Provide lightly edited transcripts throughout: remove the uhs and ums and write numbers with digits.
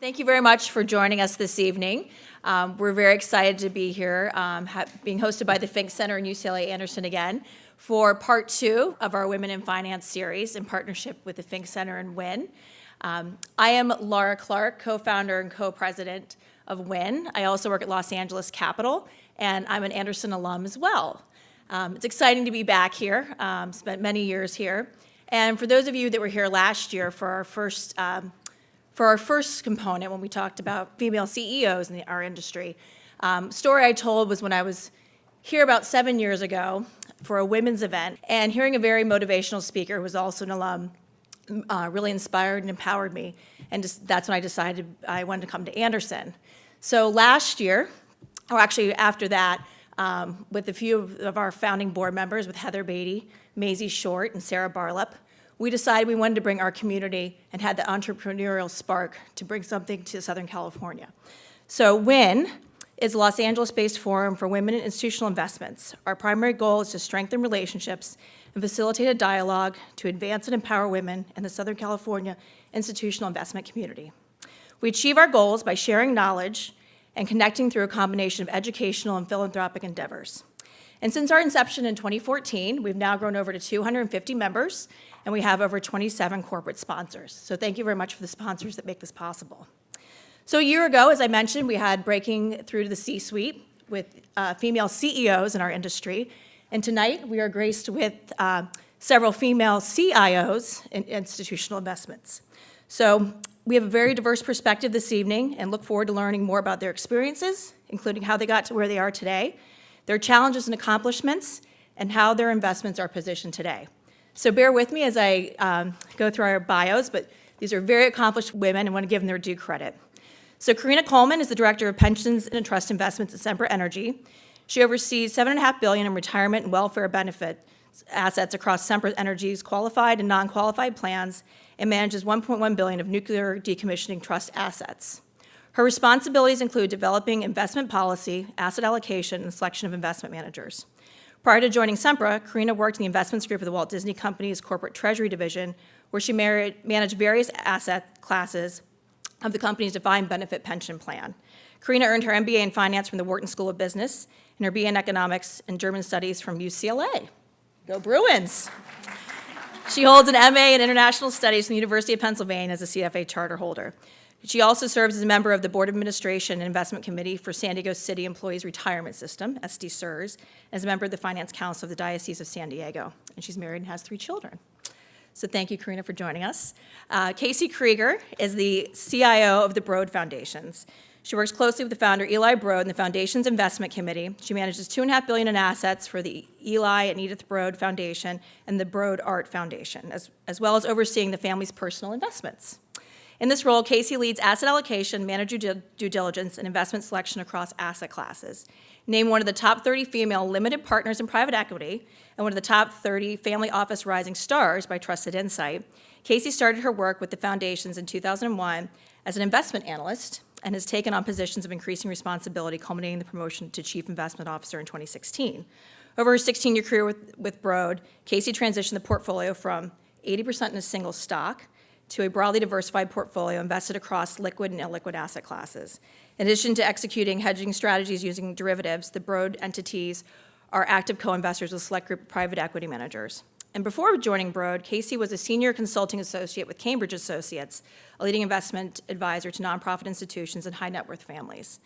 Thank you very much for joining us this evening. We're very excited to be here, being hosted by the Fink Center and UCLA Anderson again for part 2 of our Women in Finance series in partnership with the Fink Center and WIN. I am Laura Clark, co-founder and co-president of WIN. I also work at Los Angeles Capital, and I'm an Anderson alum as well. It's exciting to be back here, spent many years here. And for those of you that were here last year for our first component, when we talked about female CEOs in our industry, story I told was when I was here about 7 years ago for a women's event, and hearing a very motivational speaker who was also an alum really inspired and empowered me, and that's when I decided I wanted to come to Anderson. So last year, or actually after that, with a few of our founding board members, with Heather Beatty, Maisie Short, and Sarah Barlip, we decided we wanted to bring our community and had the entrepreneurial spark to bring something to Southern California. So WIN is a Los Angeles-based forum for women in institutional investments. Our primary goal is to strengthen relationships and facilitate a dialogue to advance and empower women in the Southern California institutional investment community. We achieve our goals by sharing knowledge and connecting through a combination of educational and philanthropic endeavors. And since our inception in 2014, we've now grown over to 250 members, and we have over 27 corporate sponsors. So thank you very much for the sponsors that make this possible. So a year ago, as I mentioned, we had breaking through to the C-suite with female CEOs in our industry. And tonight, we are graced with several female CIOs in institutional investments. So we have a very diverse perspective this evening and look forward to learning more about their experiences, including how they got to where they are today, their challenges and accomplishments, and how their investments are positioned today. So bear with me as I go through our bios, but these are very accomplished women and want to give them their due credit. So Karina Coleman is the Director of Pensions and Trust Investments at Sempra Energy. She oversees $7.5 billion in retirement and welfare benefit assets across Sempra Energy's qualified and non-qualified plans and manages $1.1 billion of nuclear decommissioning trust assets. Her responsibilities include developing investment policy, asset allocation, and selection of investment managers. Prior to joining Sempra, Karina worked in the investments group of the Walt Disney Company's corporate treasury division, where she managed various asset classes of the company's defined benefit pension plan. Karina earned her MBA in finance from the Wharton School of Business and her BA in economics and German studies from UCLA. Go Bruins! She holds an MA in international studies from the University of Pennsylvania as a CFA charter holder. She also serves as a member of the Board of Administration and Investment Committee for San Diego City Employees Retirement System, SD-SERS, and as a member of the Finance Council of the Diocese of San Diego. And she's married and has 3 children. So thank you, Karina, for joining us. Casey Krieger is the CIO of the Broad Foundations. She works closely with the founder, Eli Broad, and the Foundation's Investment Committee. She manages $2.5 billion in assets for the Eli and Edith Broad Foundation and the Broad Art Foundation, as well as overseeing the family's personal investments. In this role, Casey leads asset allocation, manager due diligence, and investment selection across asset classes. Named one of the top 30 female limited partners in private equity and one of the top 30 family office rising stars by Trusted Insight, Casey started her work with the foundations in 2001 as an investment analyst and has taken on positions of increasing responsibility, culminating the promotion to Chief Investment Officer in 2016. Over her 16-year career with Broad, Casey transitioned the portfolio from 80% in a single stock to a broadly diversified portfolio invested across liquid and illiquid asset classes. In addition to executing hedging strategies using derivatives, the Broad entities are active co-investors with a select group of private equity managers. And before joining Broad, Casey was a senior consulting associate with Cambridge Associates, a leading investment advisor to nonprofit institutions and high net worth families.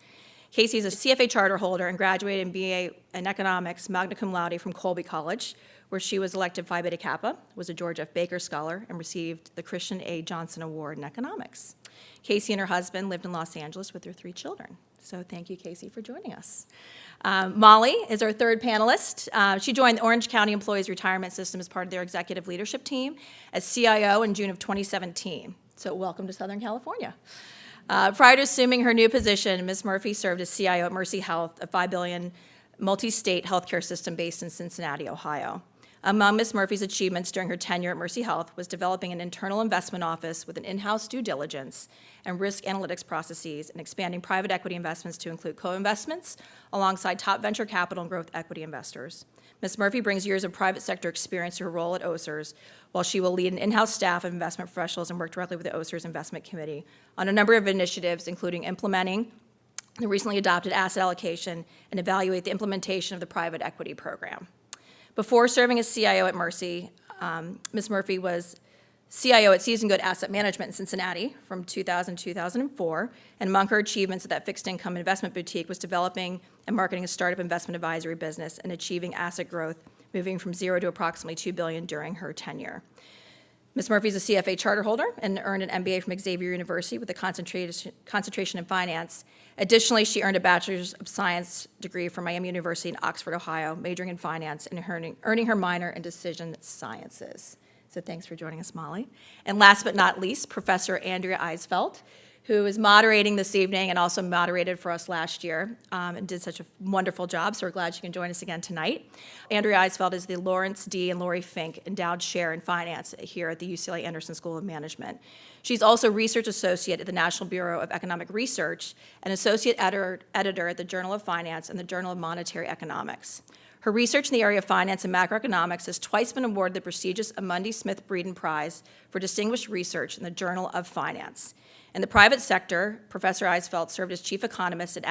Casey is a CFA charter holder and graduated in BA in economics, magna cum laude from Colby College, where she was elected Phi Beta Kappa, was a George F. Baker Scholar, and received the Christian A. Johnson Award in economics. Casey and her husband lived in Los Angeles with their 3 children. So thank you, Casey, for joining us. Molly is our third panelist. She joined the Orange County Employees Retirement System as part of their executive leadership team as CIO in June of 2017. So welcome to Southern California. Prior to assuming her new position, Ms. Murphy served as CIO at Mercy Health, a $5 billion multi-state healthcare system based in Cincinnati, Ohio. Among Ms. Murphy's achievements during her tenure at Mercy Health was developing an internal investment office with an in-house due diligence and risk analytics processes and expanding private equity investments to include co-investments alongside top venture capital and growth equity investors. Ms. Murphy brings years of private sector experience to her role at OSERS, while she will lead an in-house staff of investment professionals and work directly with the OSERS Investment Committee on a number of initiatives, including implementing the recently adopted asset allocation and evaluate the implementation of the private equity program. Before serving as CIO at Mercy, Ms. Murphy was CIO at Season Good Asset Management in Cincinnati from 2000 to 2004, and among her achievements at that fixed income investment boutique was developing and marketing a startup investment advisory business and achieving asset growth, moving from zero to approximately $2 billion during her tenure. Ms. Murphy is a CFA charter holder and earned an MBA from Xavier University with a concentration in finance. Additionally, she earned a Bachelor's of Science degree from Miami University in Oxford, Ohio, majoring in finance and earning her minor in decision sciences. So thanks for joining us, Molly. And last but not least, Professor Andrea Eisfeldt, who is moderating this evening and also moderated for us last year and did such a wonderful job, so we're glad she can join us again tonight. Andrea Eisfeldt is the Lawrence D. and Lori Fink Endowed Chair in Finance here at the UCLA Anderson School of Management. She's also Research Associate at the National Bureau of Economic Research and Associate Editor at the Journal of Finance and the Journal of Monetary Economics. Her research in the area of finance and macroeconomics has twice been awarded the prestigious Amundi Smith Breeden Prize for Distinguished Research in the Journal of Finance. In the private sector, Professor Eisfeldt served as chief economist at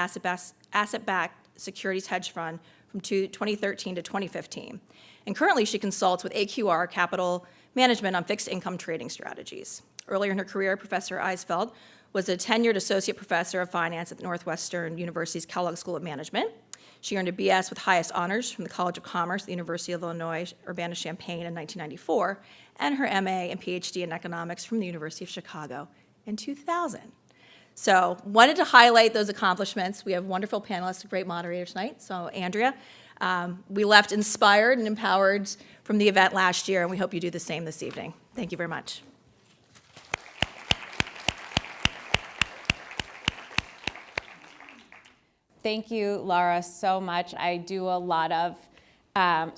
asset-backed securities hedge fund from 2013 to 2015. And currently, she consults with AQR Capital Management on fixed income trading strategies. Earlier in her career, Professor Eisfeldt was a tenured associate professor of finance at Northwestern University's Kellogg School of Management. She earned a BS with highest honors from the College of Commerce at the University of Illinois Urbana-Champaign in 1994, and her MA and PhD in economics from the University of Chicago in 2000. So wanted to highlight those accomplishments. We have wonderful panelists, a great moderator tonight. So Andrea, we left inspired and empowered from the event last year, and we hope you do the same this evening. Thank you very much. Thank you, Laura, so much. I do a lot of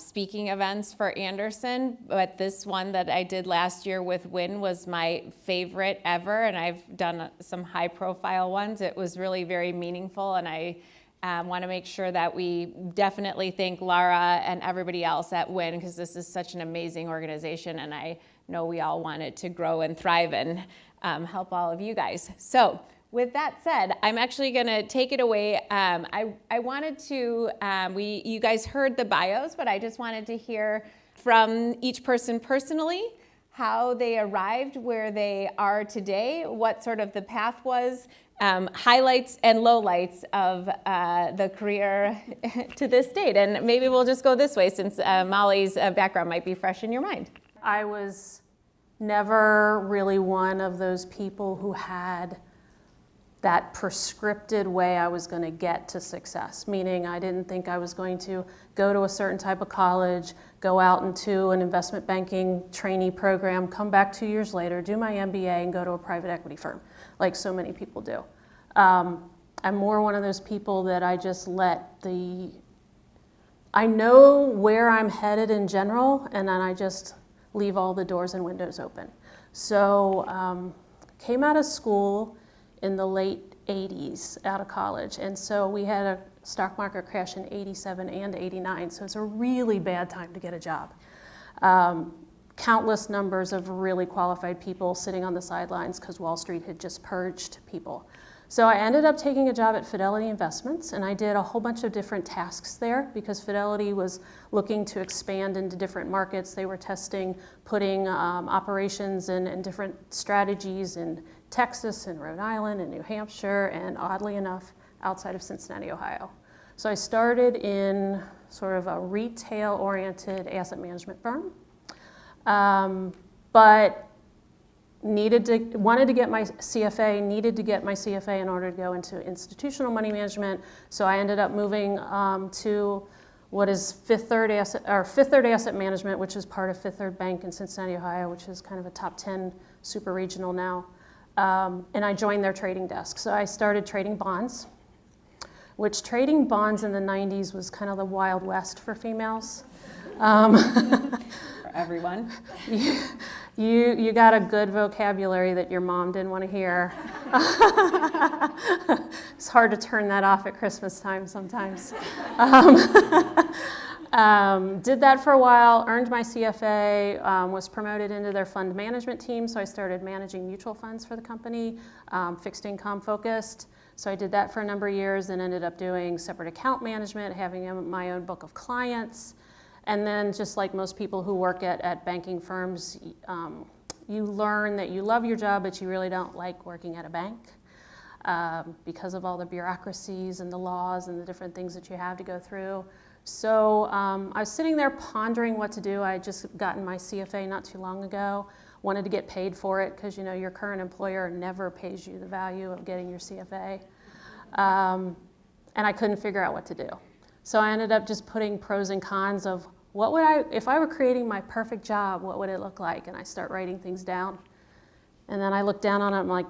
speaking events for Anderson, but this one that I did last year with Wynn was my favorite ever, and I've done some high-profile ones. It was really very meaningful, and I want to make sure that we definitely thank Laura and everybody else at Wynn, because this is such an amazing organization, and I know we all want it to grow and thrive and help all of you guys. So, with that said, I'm actually going to take it away. I wanted to, you guys heard the bios, but I just wanted to hear from each person personally how they arrived where they are today, what sort of the path was, highlights and lowlights of the career to this date. And maybe we'll just go this way since Molly's background might be fresh in your mind. I was never really one of those people who had that prescripted way I was going to get to success, meaning I didn't think I was going to go to a certain type of college, go out into an investment banking trainee program, come back 2 years later, do my MBA, and go to a private equity firm, like so many people do. I'm more one of those people that I just I know where I'm headed in general, and then I just leave all the doors and windows open. So came out of school in the late 80s out of college. And so we had a stock market crash in 87 and 89. So it's a really bad time to get a job. Countless numbers of really qualified people sitting on the sidelines because Wall Street had just purged people. So I ended up taking a job at Fidelity Investments, and I did a whole bunch of different tasks there because Fidelity was looking to expand into different markets. They were testing, putting operations and different strategies in Texas and Rhode Island and New Hampshire, and oddly enough, outside of Cincinnati, Ohio. So I started in sort of a retail-oriented asset management firm, but wanted to get my CFA, needed to get my CFA in order to go into institutional money management. So I ended up moving to what is Fifth Third Asset Management, which is part of Fifth Third Bank in Cincinnati, Ohio, which is kind of a top 10 super regional now. And I joined their trading desk. So I started trading bonds, which trading bonds in the 90s was kind of the Wild West for females. For everyone. You got a good vocabulary that your mom didn't want to hear. It's hard to turn that off at Christmas time sometimes. Did that for a while, earned my CFA, was promoted into their fund management team, so I started managing mutual funds for the company, fixed income focused. So I did that for a number of years and ended up doing separate account management, having my own book of clients. And then just like most people who work at banking firms, you learn that you love your job, but you really don't like working at a bank because of all the bureaucracies and the laws and the different things that you have to go through. So I was sitting there pondering what to do. I had just gotten my CFA not too long ago, wanted to get paid for it because your current employer never pays you the value of getting your CFA. And I couldn't figure out what to do. So I ended up just putting pros and cons of if I were creating my perfect job, what would it look like? And I start writing things down. And then I look down on it, I'm like,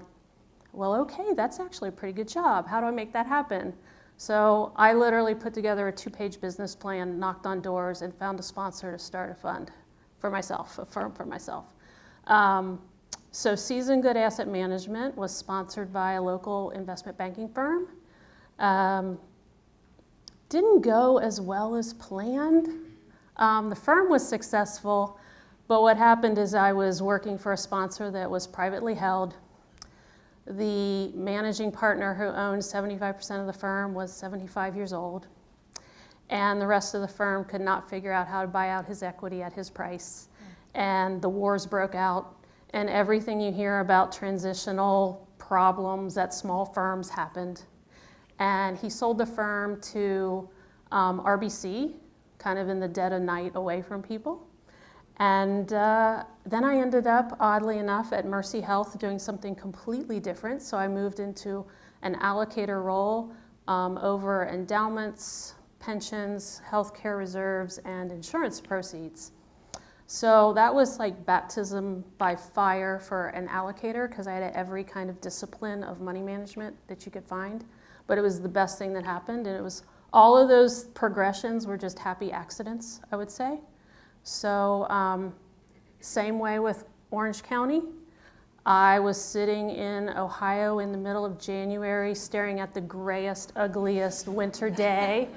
well, okay, that's actually a pretty good job. How do I make that happen? So I literally put together a 2-page business plan, knocked on doors, and found a sponsor to start a fund for myself, a firm for myself. So Seasoned Good Asset Management was sponsored by a local investment banking firm. Didn't go as well as planned. The firm was successful, but what happened is I was working for a sponsor that was privately held. The managing partner who owned 75% of the firm was 75 years old, and the rest of the firm could not figure out how to buy out his equity at his price. And the wars broke out, and everything you hear about transitional problems at small firms happened. And he sold the firm to RBC, kind of in the dead of night away from people. And then I ended up, oddly enough, at Mercy Health doing something completely different. So I moved into an allocator role over endowments, pensions, healthcare reserves, and insurance proceeds. So that was like baptism by fire for an allocator because I had every kind of discipline of money management that you could find. But it was the best thing that happened. And it was all of those progressions were just happy accidents, I would say. So same way with Orange County. I was sitting in Ohio in the middle of January staring at the grayest, ugliest winter day.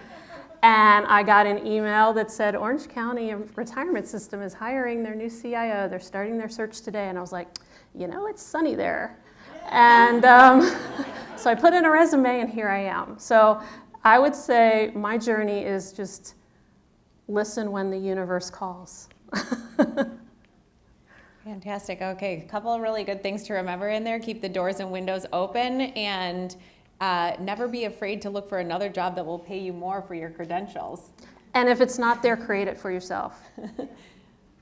And I got an email that said, Orange County Retirement System is hiring their new CIO. They're starting their search today. And I was like, it's sunny there. And so I put in a resume and here I am. So I would say my journey is just listen when the universe calls. Fantastic. Okay, a couple of really good things to remember in there. Keep the doors and windows open and never be afraid to look for another job that will pay you more for your credentials. And if it's not there, create it for yourself.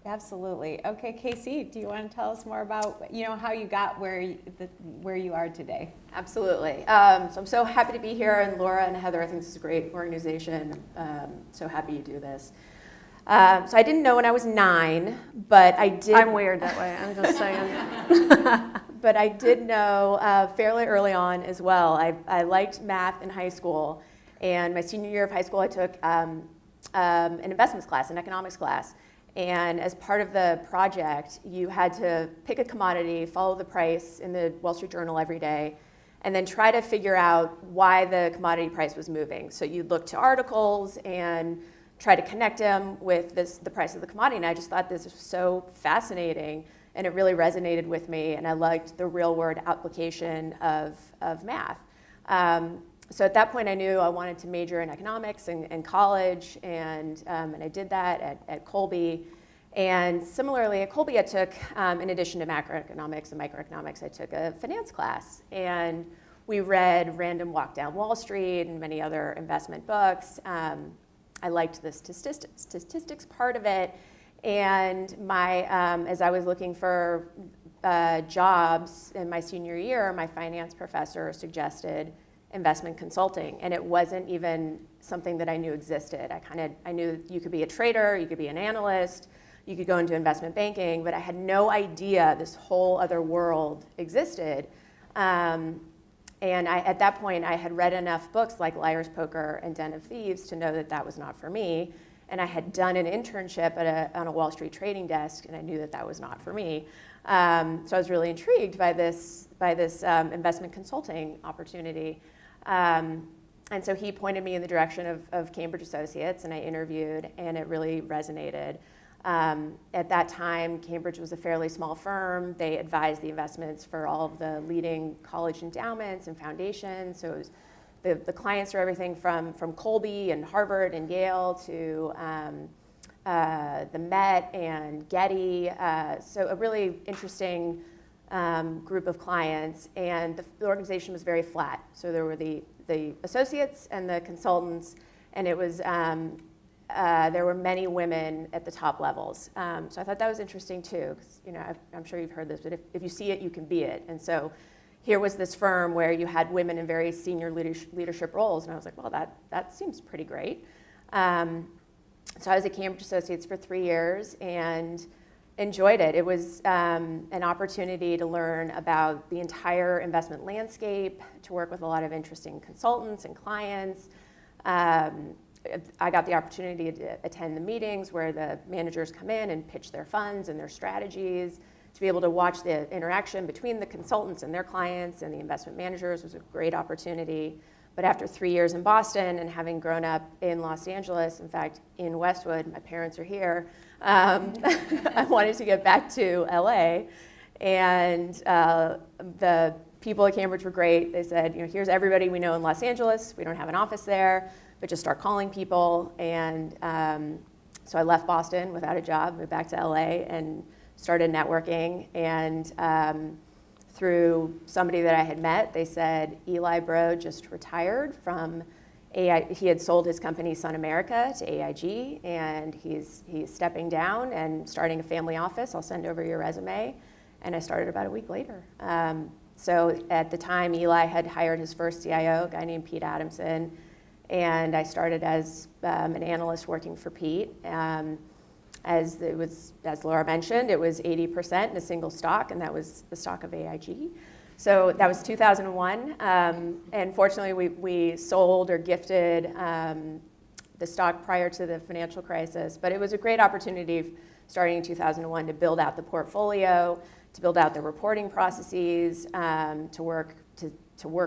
Absolutely. Okay, Casey, do you want to tell us more about how you got where you are today? Absolutely. So I'm so happy to be here, and Laura and Heather, I think this is a great organization. So happy you do this. So I didn't know when I was 9, but I did. I'm weird that way. I'm just saying. But I did know fairly early on as well. I liked math in high school, and my senior year of high school, I took an investments class, an economics class. And as part of the project, you had to pick a commodity, follow the price in the Wall Street Journal every day, and then try to figure out why the commodity price was moving. So you'd look to articles and try to connect them with the price of the commodity. And I just thought this was so fascinating, and it really resonated with me. And I liked the real-world application of math. So at that point, I knew I wanted to major in economics in college, and I did that at Colby. And similarly, at Colby, I took, in addition to macroeconomics and microeconomics, I took a finance class. And we read Random Walk Down Wall Street and many other investment books. I liked the statistics part of it. And as I was looking for jobs in my senior year, my finance professor suggested investment consulting, and it wasn't even something that I knew existed. I knew you could be a trader, you could be an analyst, you could go into investment banking, but I had no idea this whole other world existed. And at that point, I had read enough books like Liar's Poker and Den of Thieves to know that that was not for me. And I had done an internship on a Wall Street trading desk, and I knew that that was not for me. So I was really intrigued by this investment consulting opportunity. And so he pointed me in the direction of Cambridge Associates, and I interviewed, and it really resonated. At that time, Cambridge was a fairly small firm. They advised the investments for all of the leading college endowments and foundations. So it was the clients are everything from Colby and Harvard and Yale to the Met and Getty. So a really interesting group of clients, and the organization was very flat. So there were the associates and the consultants, and it was there were many women at the top levels. So I thought that was interesting too, because I'm sure you've heard this, but if you see it, you can be it. And so here was this firm where you had women in very senior leadership roles, and I was like, well, that seems pretty great. So I was at Cambridge Associates for 3 years and enjoyed it. It was an opportunity to learn about the entire investment landscape, to work with a lot of interesting consultants and clients. I got the opportunity to attend the meetings where the managers come in and pitch their funds and their strategies. To be able to watch the interaction between the consultants and their clients and the investment managers was a great opportunity. But after 3 years in Boston and having grown up in Los Angeles, in fact, in Westwood, my parents are here, I wanted to get back to LA. And the people at Cambridge were great. They said, here's everybody we know in Los Angeles. We don't have an office there, but just start calling people. And so I left Boston without a job, moved back to LA, and started networking. And through somebody that I had met, they said Eli Bro just retired from AIG. He had sold his company Sun America to AIG, and he's stepping down and starting a family office. I'll send over your resume. And I started about a week later. So at the time, Eli had hired his first CIO, a guy named Pete Adamson, and I started as an analyst working for Pete. As Laura mentioned, it was 80% in a single stock, and that was the stock of AIG. So that was 2001, and fortunately we sold or gifted the stock prior to the financial crisis, but it was a great opportunity starting in 2001 to build out the portfolio, to build out the reporting processes, to work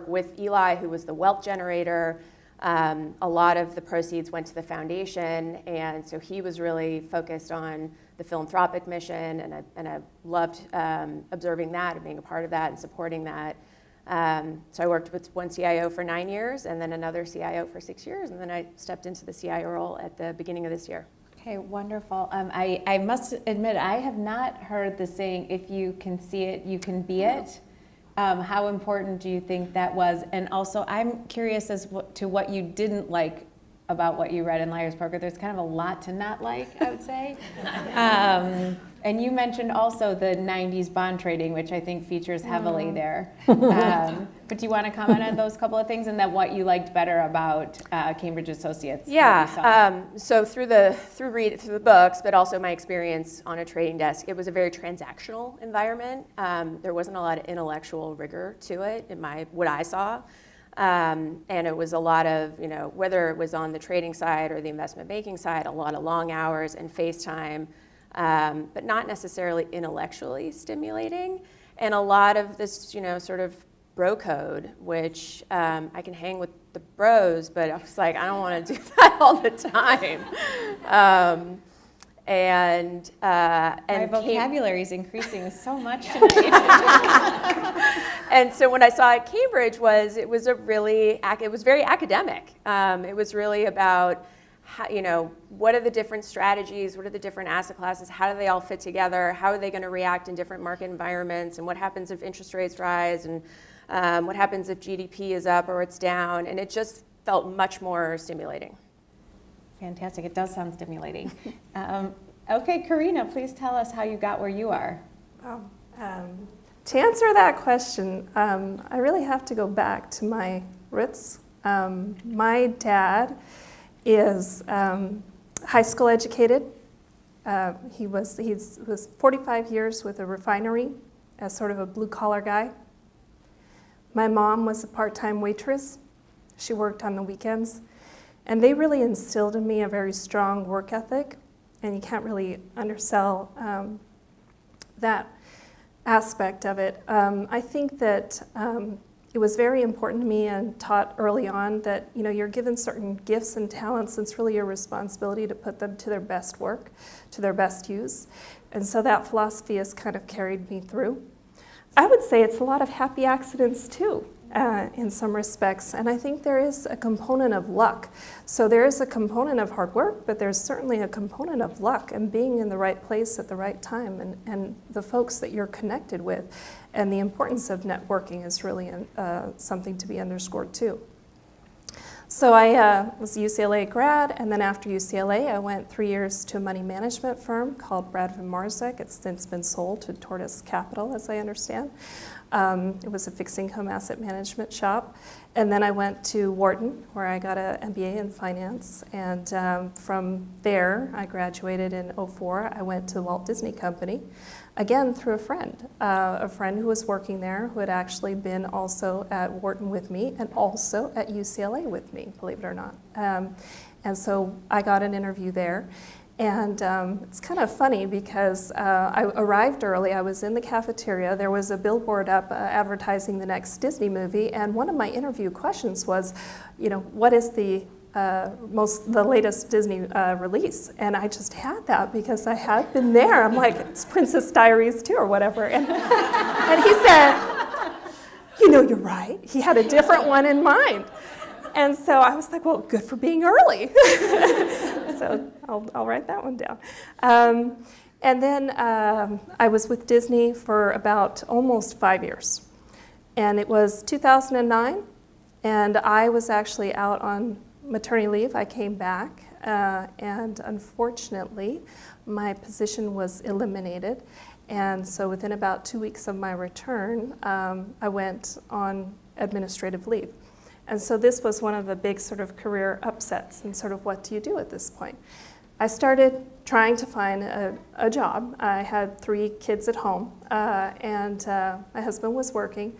with Eli, who was the wealth generator. A lot of the proceeds went to the foundation, and so he was really focused on the philanthropic mission, and I loved observing that and being a part of that and supporting that. So I worked with one CIO for 9 years, and then another CIO for 6 years, and then I stepped into the CIO role at the beginning of this year. Okay, wonderful. I must admit, I have not heard the saying, if you can see it, you can be it. How important do you think that was? And also, I'm curious as to what you didn't like about what you read in Liar's Poker. There's kind of a lot to not like, I would say. And you mentioned also the 90s bond trading, which I think features heavily there. But do you want to comment on those couple of things, and then what you liked better about Cambridge Associates? Yeah, so through the books, but also my experience on a trading desk, it was a very transactional environment. There wasn't a lot of intellectual rigor to it in what I saw. And it was a lot of, whether it was on the trading side or the investment banking side, a lot of long hours and face time, but not necessarily intellectually stimulating. And a lot of this, sort of bro code, which I can hang with the bros, but I was like, I don't want to do that all the time. And my vocabulary is increasing so much tonight. And so what I saw at Cambridge was it was very academic. It was really about how, what are the different strategies, what are the different asset classes, how do they all fit together, how are they going to react in different market environments, and what happens if interest rates rise, and what happens if GDP is up or it's down, and it just felt much more stimulating. Fantastic. It does sound stimulating. Okay, Karina, please tell us how you got where you are. To answer that question, I really have to go back to my roots. My dad is high school educated. He was 45 years with a refinery as sort of a blue-collar guy. My mom was a part-time waitress. She worked on the weekends. And they really instilled in me a very strong work ethic, and you can't really undersell that aspect of it. I think that it was very important to me and taught early on that, you know, you're given certain gifts and talents, and it's really your responsibility to put them to their best work, to their best use. And so that philosophy has kind of carried me through. I would say it's a lot of happy accidents too, in some respects, and I think there is a component of luck. So there is a component of hard work, but there's certainly a component of luck and being in the right place at the right time, and the folks that you're connected with. And the importance of networking is really something to be underscored too. So I was a UCLA grad, and then after UCLA, I went 3 years to a money management firm called Bradford Marzek. It's since been sold to Tortoise Capital, as I understand. It was a fixed income asset management shop. And then I went to Wharton, where I got an MBA in finance. And from there, I graduated in '04. I went to the Walt Disney Company, again through a friend who was working there, who had actually been also at Wharton with me and also at UCLA with me, believe it or not. And so I got an interview there. And it's kind of funny because I arrived early. I was in the cafeteria. There was a billboard up advertising the next Disney movie. And one of my interview questions was, you know, what is the latest Disney release? And I just had that because I had been there. I'm like, it's Princess Diaries 2 or whatever. And he said, you know, you're right. He had a different one in mind. And so I was like, well, good for being early. So I'll write that one down. And then I was with Disney for about almost 5 years. And it was 2009, and I was actually out on maternity leave. I came back, and unfortunately, my position was eliminated. And so within about 2 weeks of my return, I went on administrative leave. And so this was one of the big sort of career upsets, and sort of what do you do at this point? I started trying to find a job. I had 3 kids at home, and my husband was working.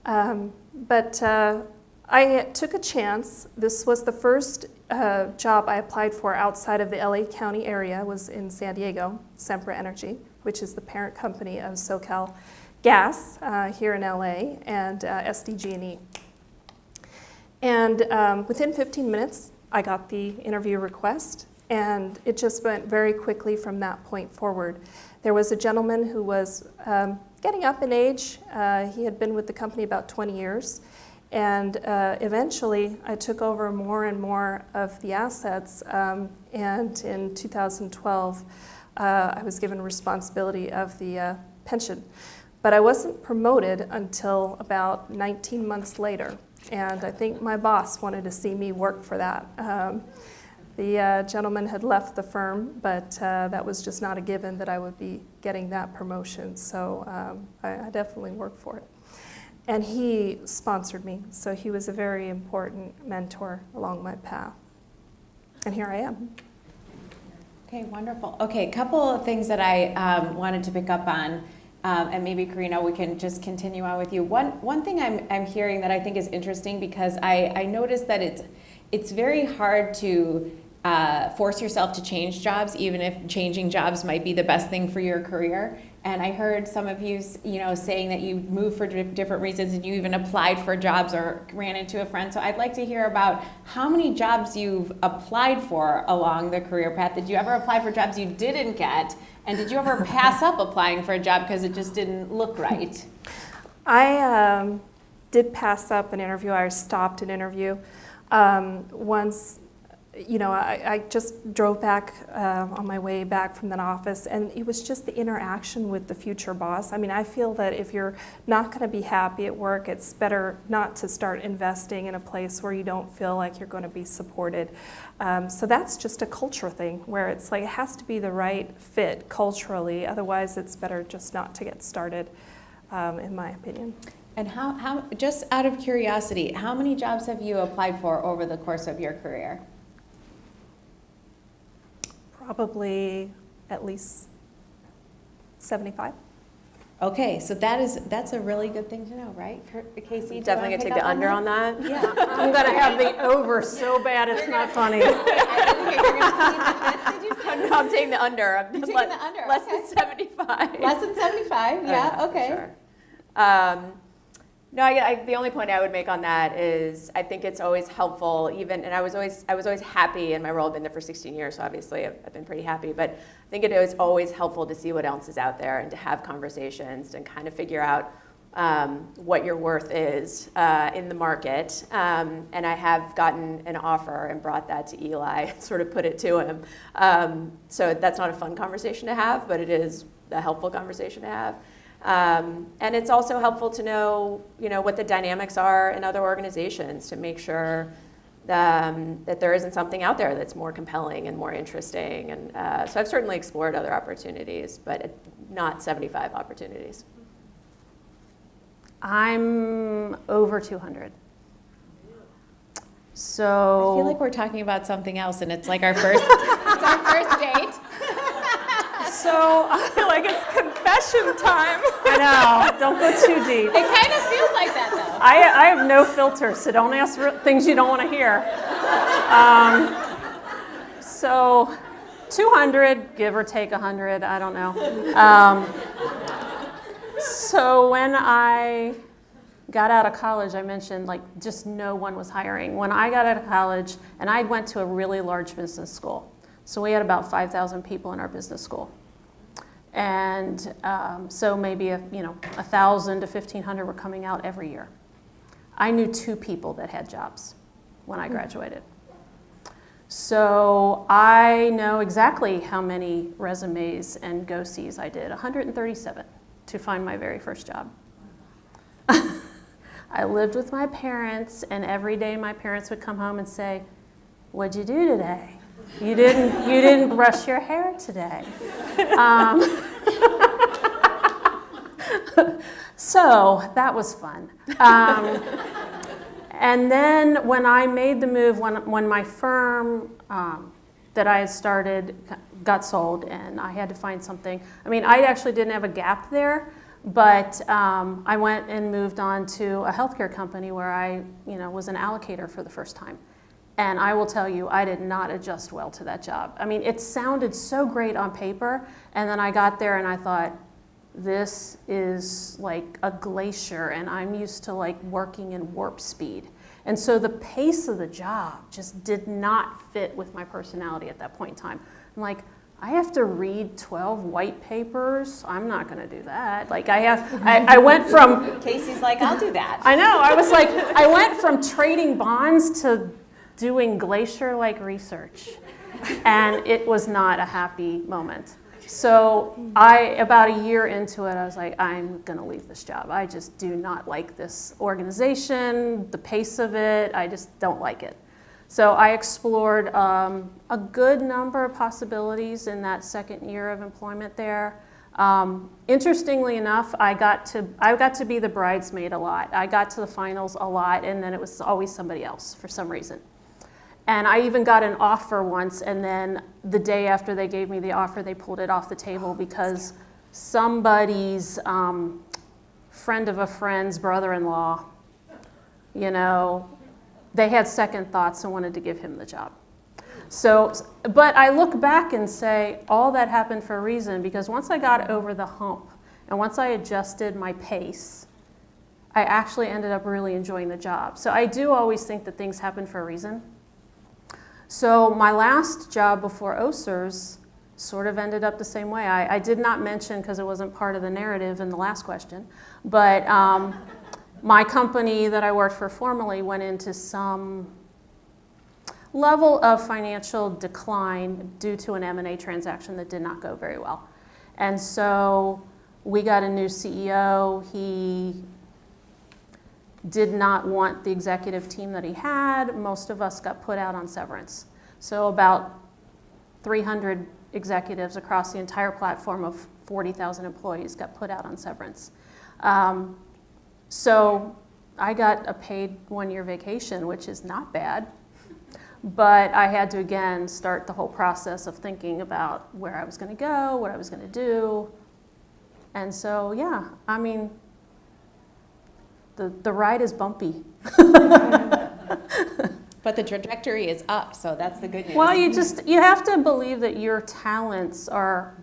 But I took a chance. This was the first job I applied for outside of the LA County area. It was in San Diego, Sempra Energy, which is the parent company of SoCal Gas here in LA, and SDG&E. And within 15 minutes, I got the interview request, and it just went very quickly from that point forward. There was a gentleman who was getting up in age. He had been with the company about 20 years. And eventually, I took over more and more of the assets. And in 2012, I was given responsibility of the pension. But I wasn't promoted until about 19 months later. And I think my boss wanted to see me work for that. The gentleman had left the firm, but that was just not a given that I would be getting that promotion. So I definitely worked for it. And he sponsored me, so he was a very important mentor along my path. And here I am. Okay, wonderful. Okay, a couple of things that I wanted to pick up on. And maybe, Karina, we can just continue on with you. One thing I'm hearing that I think is interesting, because I noticed that it's very hard to force yourself to change jobs, even if changing jobs might be the best thing for your career. And I heard some of you, saying that you moved for different reasons, and you even applied for jobs or ran into a friend. So I'd like to hear about how many jobs you've applied for along the career path. Did you ever apply for jobs you didn't get? And did you ever pass up applying for a job because it just didn't look right? I did pass up an interview. I stopped an interview. Once, I just drove back on my way back from that office, and it was just the interaction with the future boss. I mean, I feel that if you're not going to be happy at work, it's better not to start investing in a place where you don't feel like you're going to be supported. So that's just a culture thing, where it's like it has to be the right fit culturally. Otherwise, it's better just not to get started, in my opinion. And how, just out of curiosity, how many jobs have you applied for over the course of your career? Probably at least 75. Okay, so that's a really good thing to know, right? Casey, Definitely gonna take the under on that. Yeah. I'm going to have the over so bad it's not funny. No, I'm taking the under. I'm taking the under, Less okay. than 75. Less than 75, yeah, okay. Sure. No, the only point I would make on that is I think it's always helpful, and I was always happy in my role. I've been there for 16 years, so obviously I've been pretty happy. But I think it is always helpful to see what else is out there and to have conversations and kind of figure out what your worth is in the market. And I have gotten an offer and brought that to Eli, sort of put it to him. So that's not a fun conversation to have, but it is a helpful conversation to have. And it's also helpful to know, what the dynamics are in other organizations to make sure that there isn't something out there that's more compelling and more interesting. And so I've certainly explored other opportunities, but not 75 opportunities. I'm over 200. So I feel like we're talking about something else, and it's like it's our first date. So I feel like it's confession time. I know, don't go too deep. It kind of feels like that, though. I have no filter, so don't ask things you don't want to hear. So 200, give or take 100, I don't know. So when I got out of college, I mentioned just no one was hiring. When I got out of college, and I went to a really large business school. So we had about 5,000 people in our business school. And so maybe 1,000 to 1,500 were coming out every year. I knew 2 people that had jobs when I graduated. So I know exactly how many resumes and go-sees I did, 137 to find my very first job. I lived with my parents, and every day my parents would come home and say, "What'd you do today? You didn't brush your hair today." So that was fun. And then when I made the move, when my firm that I had started got sold and I had to find something, I actually didn't have a gap there, but I went and moved on to a healthcare company where I was an allocator for the first time. And I will tell you, I did not adjust well to that job. It sounded so great on paper, and then I got there and I thought, this is like a glacier, and I'm used to working in warp speed. And so the pace of the job just did not fit with my personality at that point in time. I'm like, I have to read 12 white papers? I'm not gonna do that. I went from... Casey's like, I'll do that. I know, I went from trading bonds to doing glacier-like research. And it was not a happy moment. So about a year into it, I was like, I'm gonna leave this job. I just do not like this organization, the pace of it, I just don't like it. So I explored a good number of possibilities in that second year of employment there. Interestingly enough, I got to be the bridesmaid a lot. I got to the finals a lot, and then it was always somebody else for some reason. And I even got an offer once, and then the day after they gave me the offer, they pulled it off the table because somebody's friend of a friend's brother-in-law, they had second thoughts and wanted to give him the job. So, but I look back and say, all that happened for a reason, because once I got over the hump, and once I adjusted my pace, I actually ended up really enjoying the job. So I do always think that things happen for a reason. So my last job before OSERS sort of ended up the same way. I did not mention, because it wasn't part of the narrative in the last question, but my company that I worked for formerly went into some level of financial decline due to an M&A transaction that did not go very well. And so we got a new CEO. He did not want the executive team that he had. Most of us got put out on severance. So about 300 executives across the entire platform of 40,000 employees got put out on severance. So I got a paid 1-year vacation, which is not bad. But I had to, again, start the whole process of thinking about where I was going to go, what I was going to do. And so, yeah, the ride is bumpy. But the trajectory is up, so that's the good news. Well, you have to believe that your talents are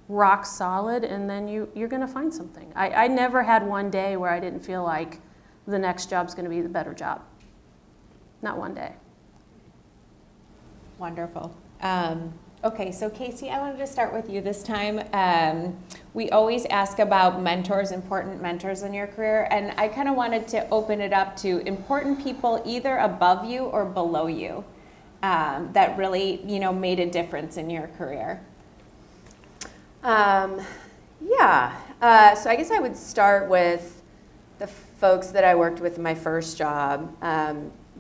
rock solid, and then you're going to find something. I never had one day where I didn't feel like the next job's going to be the better job. Not one day. Wonderful. Okay, so Casey, I wanted to start with you this time. We always ask about mentors, important mentors in your career, and I kind of wanted to open it up to important people either above you or below you that really, made a difference in your career. Yeah. So I guess I would start with the folks that I worked with in my first job.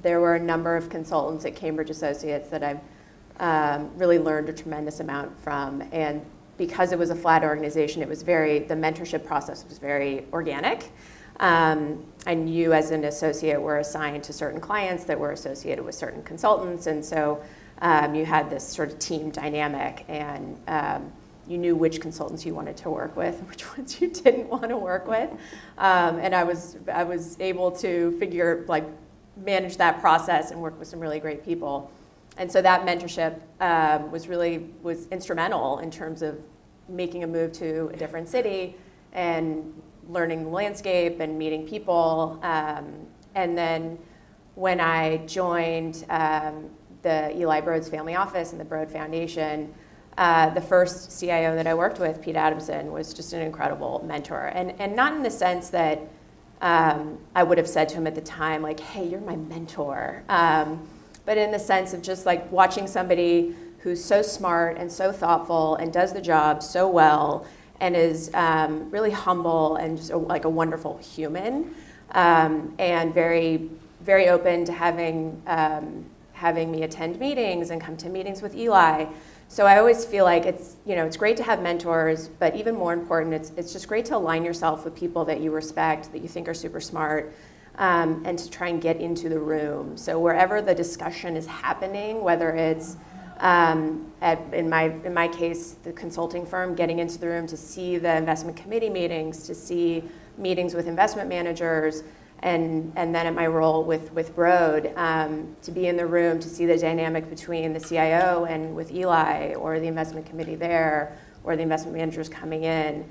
There were a number of consultants at Cambridge Associates that I've really learned a tremendous amount from. And because it was a flat organization, the mentorship process was very organic. And you as an associate were assigned to certain clients that were associated with certain consultants. And so you had this sort of team dynamic, and you knew which consultants you wanted to work with, which ones you didn't want to work with. And I was able to manage that process and work with some really great people. And so that mentorship was instrumental in terms of making a move to a different city and learning the landscape and meeting people. And then when I joined the Eli Broad's family office and the Broad Foundation, the first CIO that I worked with, Pete Adamson, was just an incredible mentor. And not in the sense that I would have said to him at the time, like, hey, you're my mentor. But in the sense of just like watching somebody who's so smart and so thoughtful and does the job so well and is really humble and just like a wonderful human, and very, very open to having me attend meetings and come to meetings with Eli. So I always feel like it's great to have mentors, but even more important, it's just great to align yourself with people that you respect, that you think are super smart, and to try and get into the room. So wherever the discussion is happening, whether it's in my case, the consulting firm, getting into the room to see the investment committee meetings, to see meetings with investment managers, and then at my role with Broad, to be in the room to see the dynamic between the CIO and with Eli, or the investment committee there, or the investment managers coming in.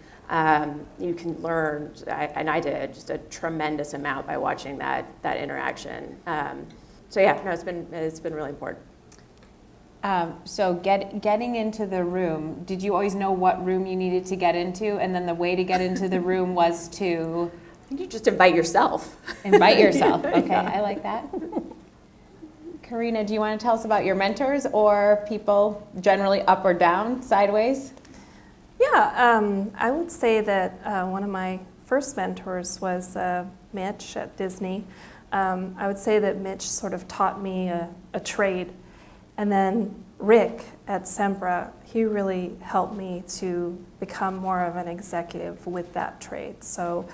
You can learn, and I did, just a tremendous amount by watching that interaction. So yeah, no, it's been really important. So getting into the room, did you always know what room you needed to get into? And then the way to get into the room was to? You just invite yourself. Invite yourself. Okay, Yeah. I like that. Karina, do you want to tell us about your mentors or people generally up or down, sideways? Yeah, I would say that one of my first mentors was Mitch at Disney. I would say that Mitch sort of taught me a trade. And then Rick at Sempra, he really helped me to become more of an executive with that trade. So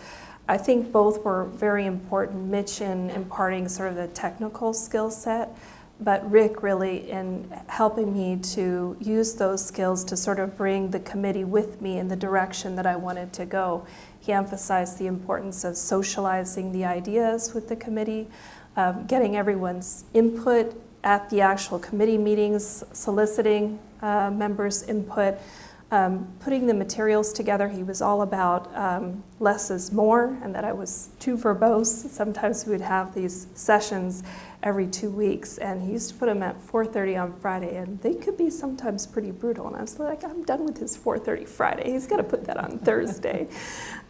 I think both were very important. Mitch in imparting sort of the technical skill set, but Rick really in helping me to use those skills to sort of bring the committee with me in the direction that I wanted to go. He emphasized the importance of socializing the ideas with the committee, getting everyone's input at the actual committee meetings, soliciting members' input, putting the materials together. He was all about less is more, and that I was too verbose. Sometimes we would have these sessions every 2 weeks, and he used to put them at 4:30 on Friday, and they could be sometimes pretty brutal. And I was like, I'm done with his 4:30 Friday. He's got to put that on Thursday.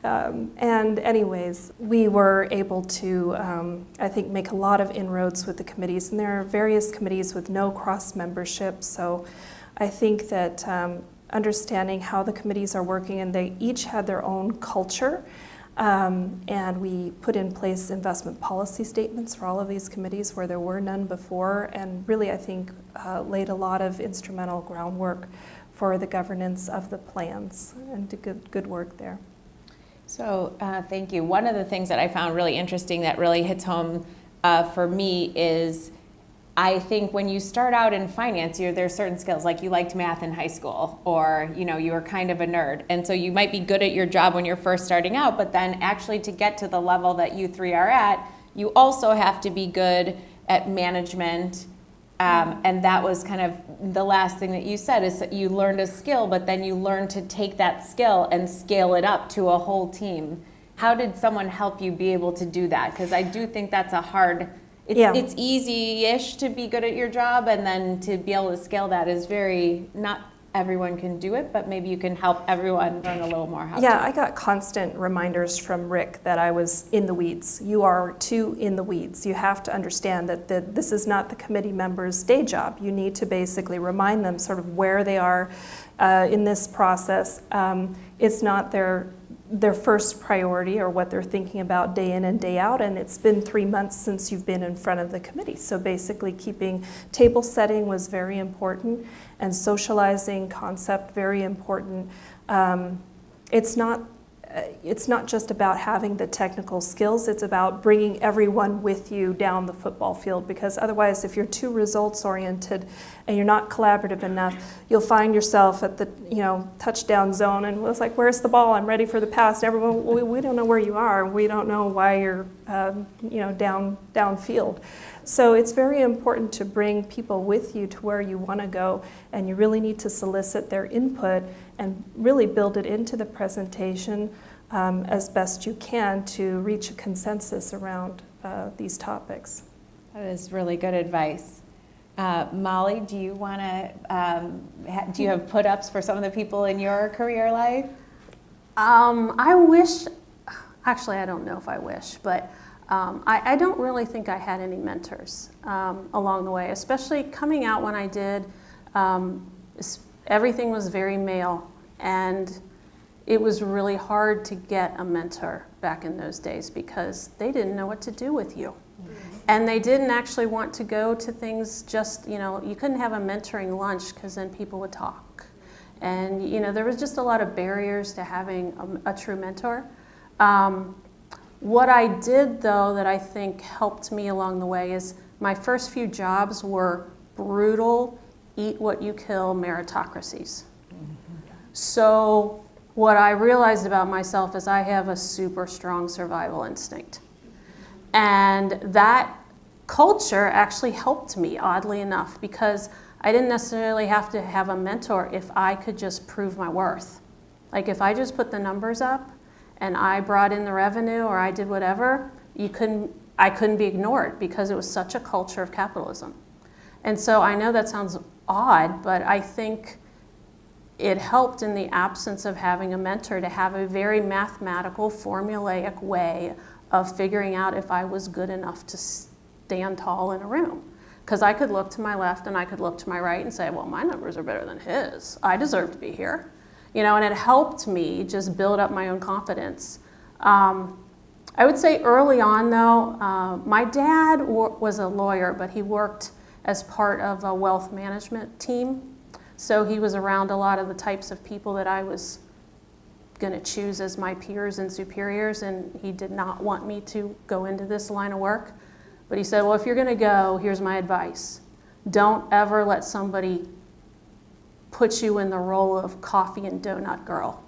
And anyways, we were able to, I think, make a lot of inroads with the committees, and there are various committees with no cross-membership, so I think that understanding how the committees are working, and they each had their own culture, and we put in place investment policy statements for all of these committees where there were none before, and really, I think, laid a lot of instrumental groundwork for the governance of the plans, and did good work there. So thank you. One of the things that I found really interesting that really hits home for me is I think when you start out in finance, there's certain skills, like you liked math in high school, or you were kind of a nerd. And so you might be good at your job when you're first starting out, but then actually to get to the level that you three are at, you also have to be good at management. And that was kind of the last thing that you said is that you learned a skill, but then you learned to take that skill and scale it up to a whole team. How did someone help you be able to do that? Because I do think that's a hard, it's easy-ish to be good at your job, and then to be able to scale that is not everyone can do it, but maybe you can help everyone learn a little more how to. Yeah, I got constant reminders from Rick that I was in the weeds. You are too in the weeds. You have to understand that this is not the committee member's day job. You need to basically remind them sort of where they are in this process. It's not their first priority or what they're thinking about day in and day out, and it's been 3 months since you've been in front of the committee. So basically keeping table setting was very important, and socializing concept very important. It's not just about having the technical skills, it's about bringing everyone with you down the football field, because otherwise if you're too results oriented and you're not collaborative enough, you'll find yourself at the touchdown zone and it's like, where's the ball? I'm ready for the pass. And everyone, we don't know where you are. We don't know why you're downfield. So it's very important to bring people with you to where you want to go, and you really need to solicit their input and really build it into the presentation as best you can to reach a consensus around these topics. That is really good advice. Molly, do you want to, do you have put-ups for some of the people in your career life? I wish, actually I don't know if I wish, but I don't really think I had any mentors along the way, especially coming out when I did. Everything was very male, and it was really hard to get a mentor back in those days because they didn't know what to do with you. And they didn't actually want to go to things just, you couldn't have a mentoring lunch because then people would talk. And, there was just a lot of barriers to having a true mentor. What I did, though, that I think helped me along the way is my first few jobs were brutal, eat-what-you-kill meritocracies. So what I realized about myself is I have a super strong survival instinct. And that culture actually helped me, oddly enough, because I didn't necessarily have to have a mentor if I could just prove my worth. Like if I just put the numbers up and I brought in the revenue or I did whatever, I couldn't be ignored because it was such a culture of capitalism. And so I know that sounds odd, but I think it helped in the absence of having a mentor to have a very mathematical, formulaic way of figuring out if I was good enough to stand tall in a room. Because I could look to my left and I could look to my right and say, well, my numbers are better than his. I deserve to be here. And it helped me just build up my own confidence. I would say early on, though, my dad was a lawyer, but he worked as part of a wealth management team. So he was around a lot of the types of people that I was going to choose as my peers and superiors, and he did not want me to go into this line of work. But he said, well, if you're going to go, here's my advice. Don't ever let somebody put you in the role of coffee and donut girl.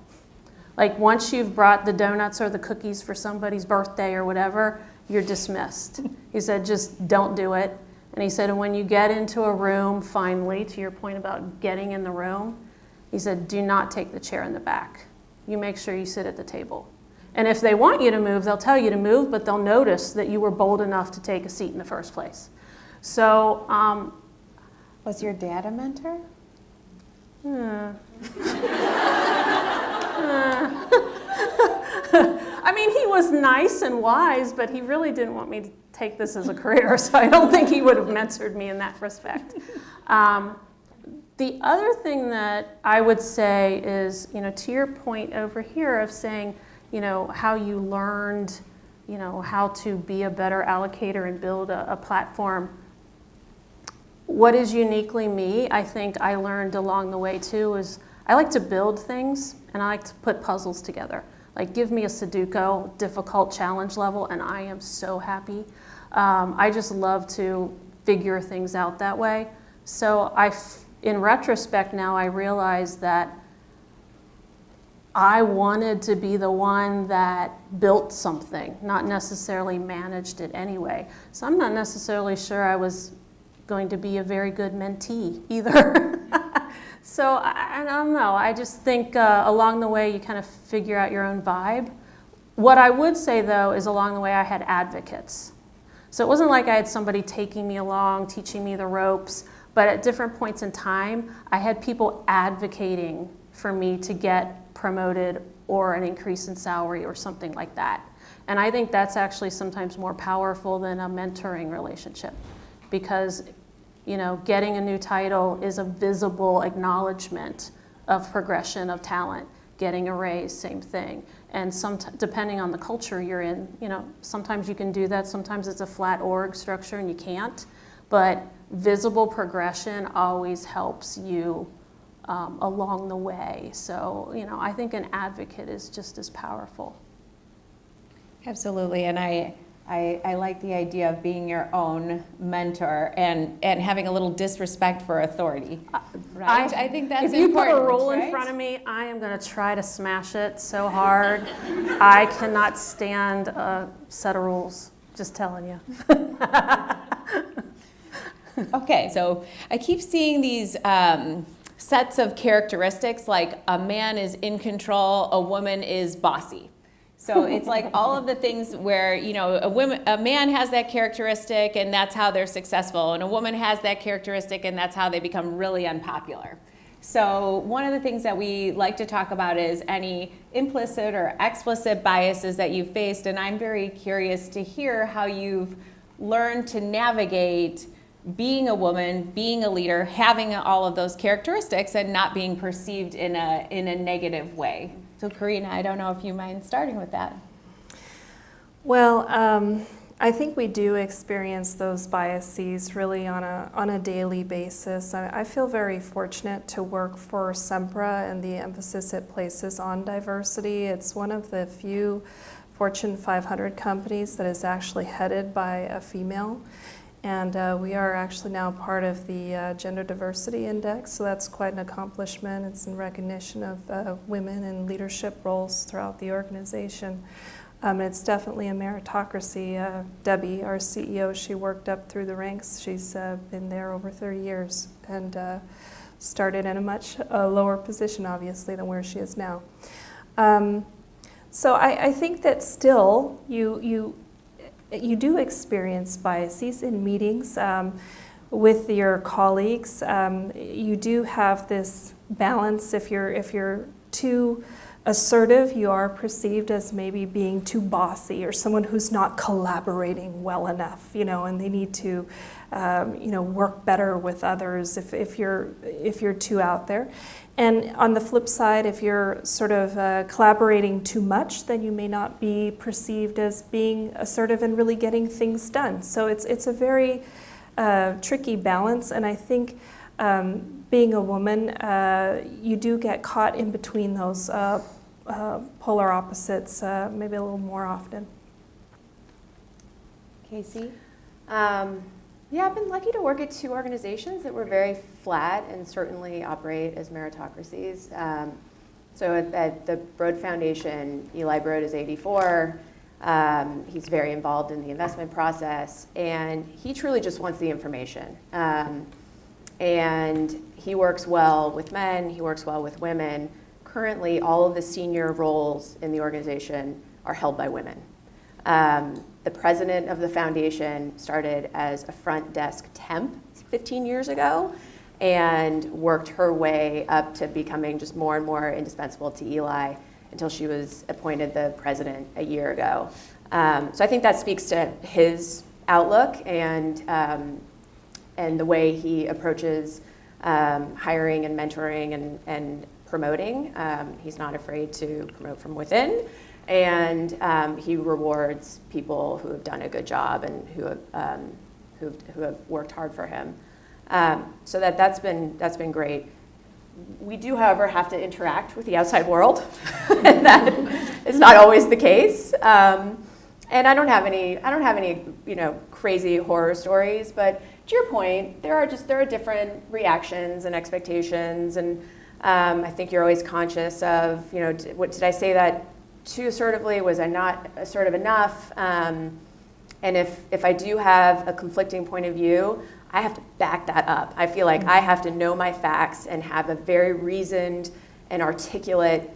Like once you've brought the donuts or the cookies for somebody's birthday or whatever, you're dismissed. He said, just don't do it. And he said, and when you get into a room, finally, to your point about getting in the room, he said, do not take the chair in the back. You make sure you sit at the table. And if they want you to move, they'll tell you to move, but they'll notice that you were bold enough to take a seat in the first place. So, was your dad a mentor? I mean, he was nice and wise, but he really didn't want me to take this as a career, so I don't think he would have mentored me in that respect. The other thing that I would say is, to your point over here of saying, how you learned, how to be a better allocator and build a platform. What is uniquely me, I think I learned along the way too, is I like to build things and I like to put puzzles together. Like give me a Sudoku, difficult challenge level, and I am so happy. I just love to figure things out that way. So in retrospect now, I realize that I wanted to be the one that built something, not necessarily managed it anyway. So I'm not necessarily sure I was going to be a very good mentee either. So I don't know. I just think along the way you kind of figure out your own vibe. What I would say though is along the way I had advocates. So it wasn't like I had somebody taking me along, teaching me the ropes, but at different points in time, I had people advocating for me to get promoted or an increase in salary or something like that. And I think that's actually sometimes more powerful than a mentoring relationship, because getting a new title is a visible acknowledgement of progression of talent. Getting a raise, same thing. And depending on the culture you're in, sometimes you can do that. Sometimes it's a flat org structure and you can't. But visible progression always helps you along the way. So, I think an advocate is just as powerful. Absolutely, and I like the idea of being your own mentor and having a little disrespect for authority. Right? I think that's important. If you put a rule in right? front of me, I am going to try to smash it so hard. I cannot stand a set of rules. Just telling you. Okay, so I keep seeing these sets of characteristics, like a man is in control, a woman is bossy. So it's like all of the things where, a man has that characteristic and that's how they're successful, and a woman has that characteristic and that's how they become really unpopular. So one of the things that we like to talk about is any implicit or explicit biases that you've faced, and I'm very curious to hear how you've learned to navigate being a woman, being a leader, having all of those characteristics and not being perceived in a negative way. So Karina, I don't know if you mind starting with that. Well, I think we do experience those biases really on a daily basis. I feel very fortunate to work for Sempra, and the emphasis it places on diversity. It's one of the few Fortune 500 companies that is actually headed by a female. And we are actually now part of the Gender Diversity Index, so that's quite an accomplishment. It's in recognition of women in leadership roles throughout the organization. It's definitely a meritocracy. Debbie, our CEO, she worked up through the ranks. She's been there over 30 years and started in a much lower position, obviously, than where she is now. So I think that still you do experience biases in meetings with your colleagues. You do have this balance. If you're too assertive, you are perceived as maybe being too bossy or someone who's not collaborating well enough, and they need to work better with others if you're too out there. And on the flip side, if you're sort of collaborating too much, then you may not be perceived as being assertive and really getting things done. So it's a very tricky balance, and I think being a woman, you do get caught in between those polar opposites maybe a little more often. Casey? Yeah, I've been lucky to work at two organizations that were very flat and certainly operate as meritocracies. So at the Broad Foundation, Eli Broad is 84. He's very involved in the investment process, and he truly just wants the information. And he works well with men, he works well with women. Currently, all of the senior roles in the organization are held by women. The president of the foundation started as a front desk temp 15 years ago and worked her way up to becoming just more and more indispensable to Eli until she was appointed the president a year ago. So I think that speaks to his outlook and the way he approaches hiring and mentoring and promoting. He's not afraid to promote from within. And he rewards people who have done a good job and who have worked hard for him. So that's been great. We do, however, have to interact with the outside world, and that is not always the case. And I don't have any crazy horror stories. But to your point, there are different reactions and expectations, and I think you're always conscious of what did I say that too assertively? Was I not assertive enough? And And if I do have a conflicting point of view, I have to back that up. I feel like I have to know my facts and have a very reasoned and articulate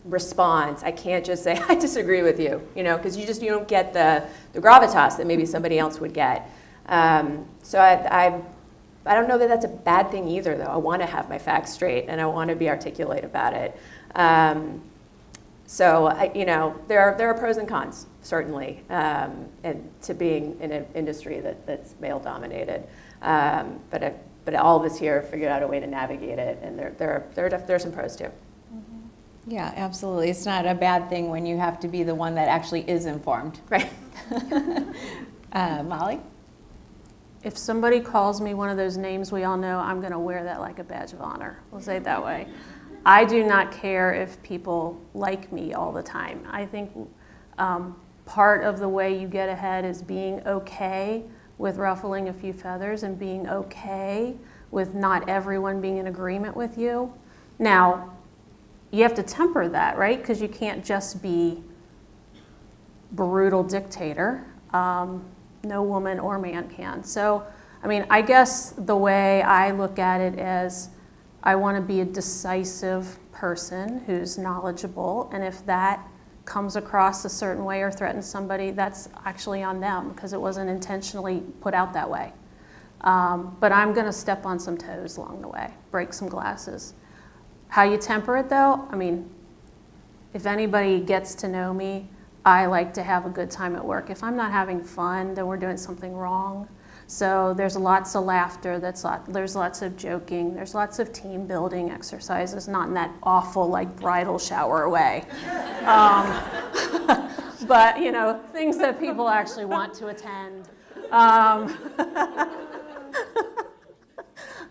response. I can't just say, I disagree with you, because you don't get the gravitas that maybe somebody else would get. So I don't know that that's a bad thing either, though. I want to have my facts straight, and I want to be articulate about it. So there are pros and cons, certainly, and to being in an industry that's male-dominated. But all of us here figured out a way to navigate it, and there are some pros too. Yeah, absolutely. It's not a bad thing when you have to be the one that actually is informed. Right. Molly? If somebody calls me one of those names we all know, I'm going to wear that like a badge of honor. We'll say it that way. I do not care if people like me all the time. I think part of the way you get ahead is being okay with ruffling a few feathers and being okay with not everyone being in agreement with you. Now, you have to temper that, right? Because you can't just be brutal dictator. No woman or man can. So, I guess the way I look at it is I want to be a decisive person who's knowledgeable, and if that comes across a certain way or threatens somebody, that's actually on them because it wasn't intentionally put out that way. But I'm going to step on some toes along the way, break some glasses. How you temper it though, if anybody gets to know me, I like to have a good time at work. If I'm not having fun, then we're doing something wrong. So there's lots of laughter, there's lots of joking, there's lots of team building exercises, not in that awful bridal shower way. But things that people actually want to attend.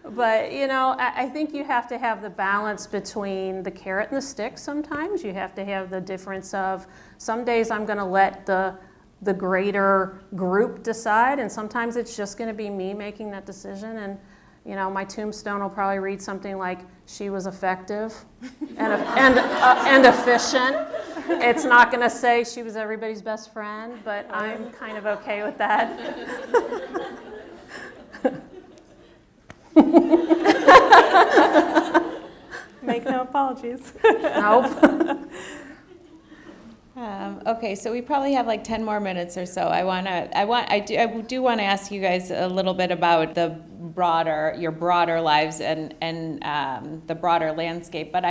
But, I think you have to have the balance between the carrot and the stick sometimes. You have to have the difference of some days I'm going to let the greater group decide, and sometimes it's just going to be me making that decision. And, my tombstone will probably read something like, she was effective and efficient. It's not going to say she was everybody's best friend, but I'm kind of okay with that. Make no apologies. Nope. Okay, so we probably have 10 more minutes or so. I do want to ask you guys a little bit about your broader lives and the broader landscape. But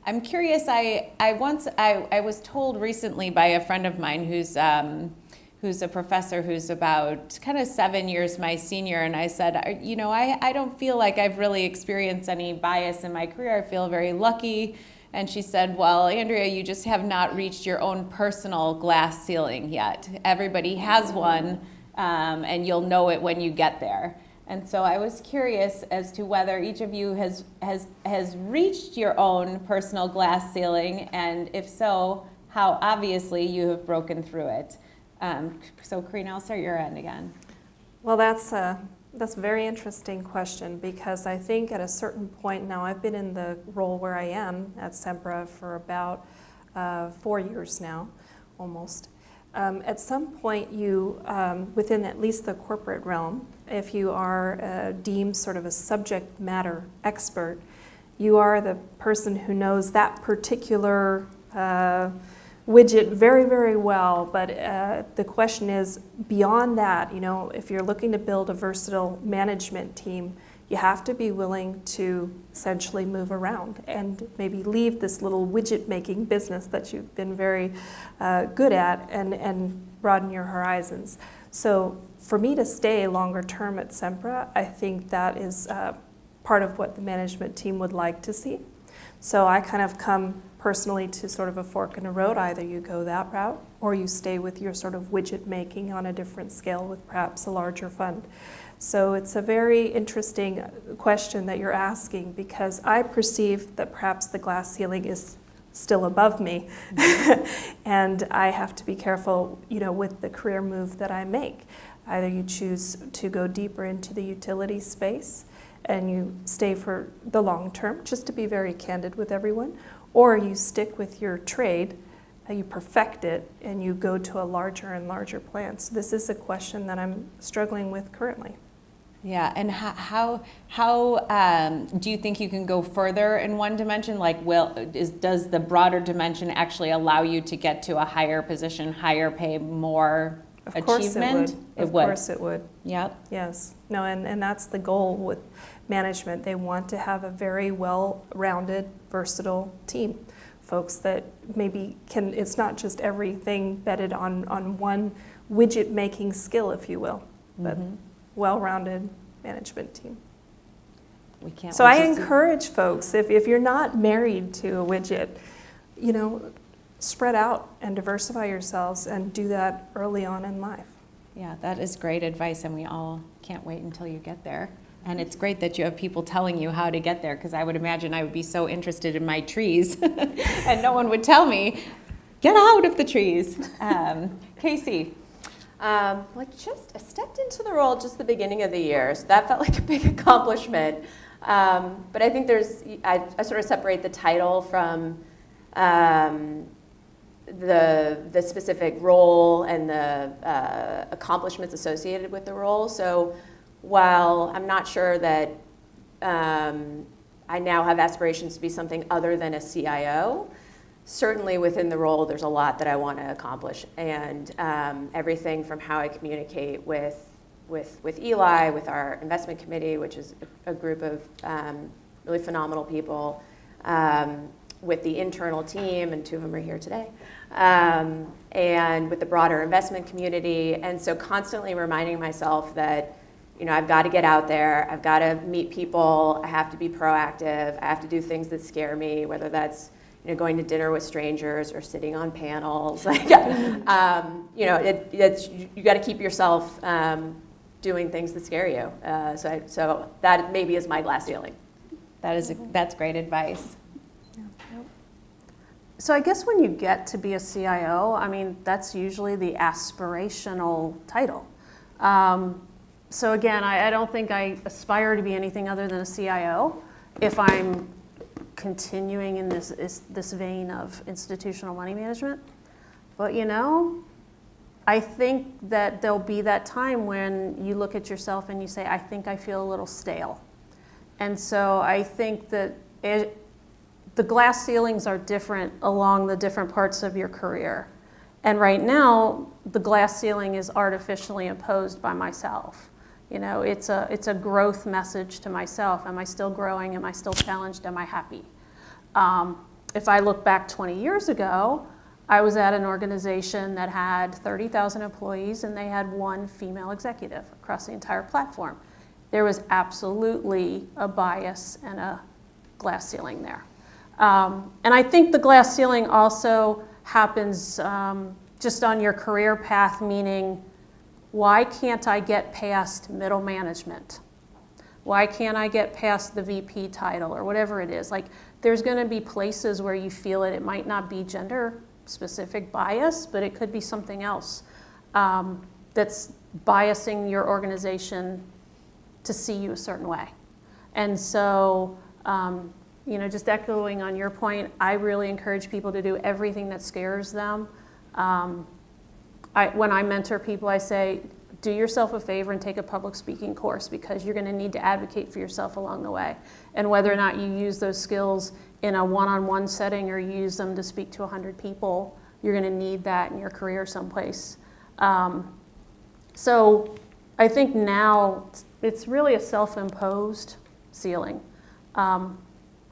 I'm curious. I was told recently by a friend of mine who's a professor who's about kind of 7 years my senior, and I said, I don't feel like I've really experienced any bias in my career. I feel very lucky. And she said, well, Andrea, you just have not reached your own personal glass ceiling yet. Everybody has one, and you'll know it when you get there. And so I was curious as to whether each of you has reached your own personal glass ceiling, and if so, how obviously you have broken through it. So Karina, I'll start your end again. Well, that's a very interesting question, because I think at a certain point now, I've been in the role where I am at Sempra for about 4 years now, almost. At some point, you, within at least the corporate realm, if you are deemed sort of a subject matter expert, you are the person who knows that particular widget very, very well. But the question is, beyond that, if you're looking to build a versatile management team, you have to be willing to essentially move around and maybe leave this little widget making business that you've been very good at and broaden your horizons. So for me to stay longer term at Sempra, I think that is part of what the management team would like to see. So I kind of come personally to sort of a fork in the road. Either you go that route or you stay with your sort of widget making on a different scale with perhaps a larger fund. So it's a very interesting question that you're asking, because I perceive that perhaps the glass ceiling is still above me. And I have to be careful, with the career move that I make. Either you choose to go deeper into the utility space and you stay for the long term, just to be very candid with everyone, or you stick with your trade you perfect it and you go to a larger and larger plan. So this is a question that I'm struggling with currently. Yeah, and how do you think you can go further in one dimension? Like, does the broader dimension actually allow you to get to a higher position, higher pay, more achievement? Of course it would. Yep. Yes. No, and that's the goal with management. They want to have a very well-rounded, versatile team. Folks that maybe it's not just everything betted on one widget-making skill, if you will, but well-rounded management team. We can't. So I encourage folks, if you're not married to a widget, spread out and diversify yourselves and do that early on in life. Yeah, that is great advice, and we all can't wait until you get there. And it's great that you have people telling you how to get there, because I would imagine I would be so interested in my trees and no one would tell me, get out of the trees. Casey. I stepped into the role just the beginning of the year, so that felt like a big accomplishment. But I think I sort of separate the title from the specific role and the accomplishments associated with the role. So while I'm not sure that I now have aspirations to be something other than a CIO, certainly within the role there's a lot that I want to accomplish, and everything from how I communicate with Eli, with our investment committee, which is a group of really phenomenal people, with the internal team, and two of them are here today, and with the broader investment community. And so constantly reminding myself that I've got to get out there, I've got to meet people, I have to be proactive, I have to do things that scare me, whether that's going to dinner with strangers or sitting on panels. You got to keep yourself doing things that scare you. So that maybe is my glass ceiling. That's great advice. So I guess when you get to be a CIO, that's usually the aspirational title. So again, I don't think I aspire to be anything other than a CIO if I'm continuing in this vein of institutional money management. But I think that there'll be that time when you look at yourself and you say, I think I feel a little stale. And so I think that the glass ceilings are different along the different parts of your career. And right now, the glass ceiling is artificially imposed by myself. It's a growth message to myself. Am I still growing? Am I still challenged? Am I happy? If I look back 20 years ago, I was at an organization that had 30,000 employees and they had one female executive across the entire platform. There was absolutely a bias and a glass ceiling there. And I think the glass ceiling also happens just on your career path, meaning, why can't I get past middle management? Why can't I get past the VP title or whatever it is? There's going to be places where you feel it. It might not be gender-specific bias, but it could be something else that's biasing your organization to see you a certain way. And so, just echoing on your point, I really encourage people to do everything that scares them. When I mentor people, I say, do yourself a favor and take a public speaking course, because you're going to need to advocate for yourself along the way. And whether or not you use those skills in a one-on-one setting or you use them to speak to 100 people, you're going to need that in your career someplace. So I think now it's really a self-imposed ceiling. But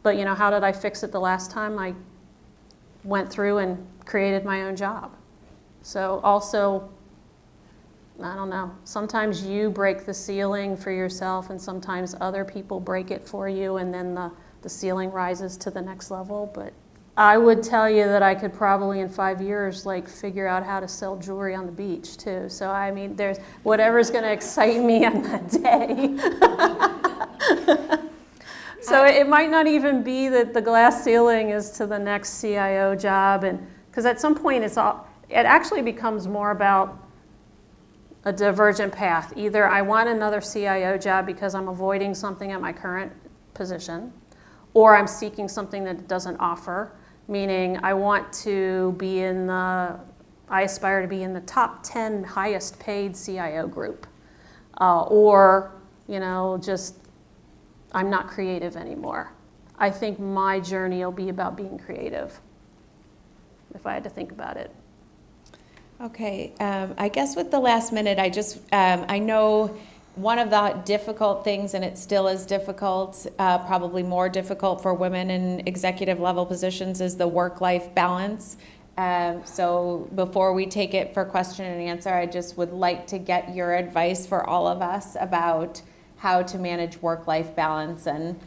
how did I fix it the last time? I went through and created my own job. So also, I don't know, sometimes you break the ceiling for yourself and sometimes other people break it for you, and then the ceiling rises to the next level. But I would tell you that I could probably in 5 years figure out how to sell jewelry on the beach too. So there's whatever's going to excite me on that day. So it might not even be that the glass ceiling is to the next CIO job, and because at some point it actually becomes more about a divergent path. Either I want another CIO job because I'm avoiding something at my current position, or I'm seeking something that it doesn't offer, meaning I aspire to be in the top 10 highest paid CIO group. Or, just I'm not creative anymore. I think my journey will be about being creative, if I had to think about it. Okay, I guess with the last minute, I know one of the difficult things, and it still is difficult, probably more difficult for women in executive level positions, is the work-life balance. So before we take it for question and answer, I just would like to get your advice for all of us about how to manage work-life balance, and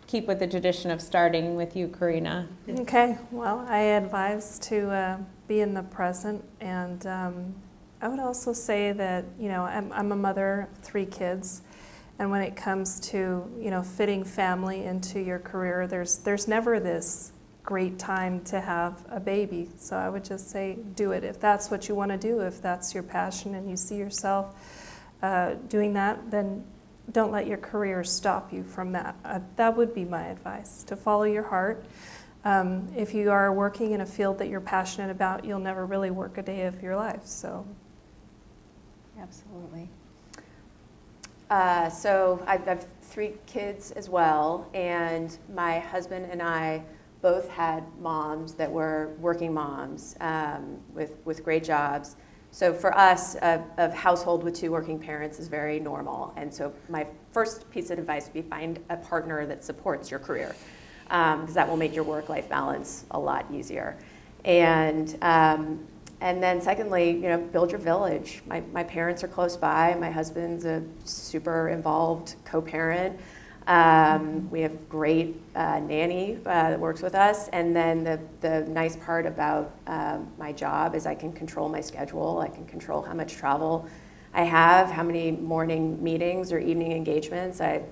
keep with the tradition of starting with you, Karina. Okay, well, I advise to be in the present, and I would also say that, I'm a mother of 3 kids, and when it comes to, fitting family into your career, there's never this great time to have a baby. So I would just say do it if that's what you want to do, if that's your passion and you see yourself doing that, then don't let your career stop you from that. That would be my advice, to follow your heart. If you are working in a field that you're passionate about, you'll never really work a day of your life. So, absolutely. So I have 3 kids as well, and my husband and I both had moms that were working moms with great jobs. So for us, a household with 2 working parents is very normal. And so my first piece of advice would be find a partner that supports your career, because that will make your work-life balance a lot easier. And then secondly, build your village. My parents are close by. My husband's a super involved co-parent. We have great nanny that works with us, and then the nice part about my job is I can control my schedule. I can control how much travel I have, how many morning meetings or evening engagements I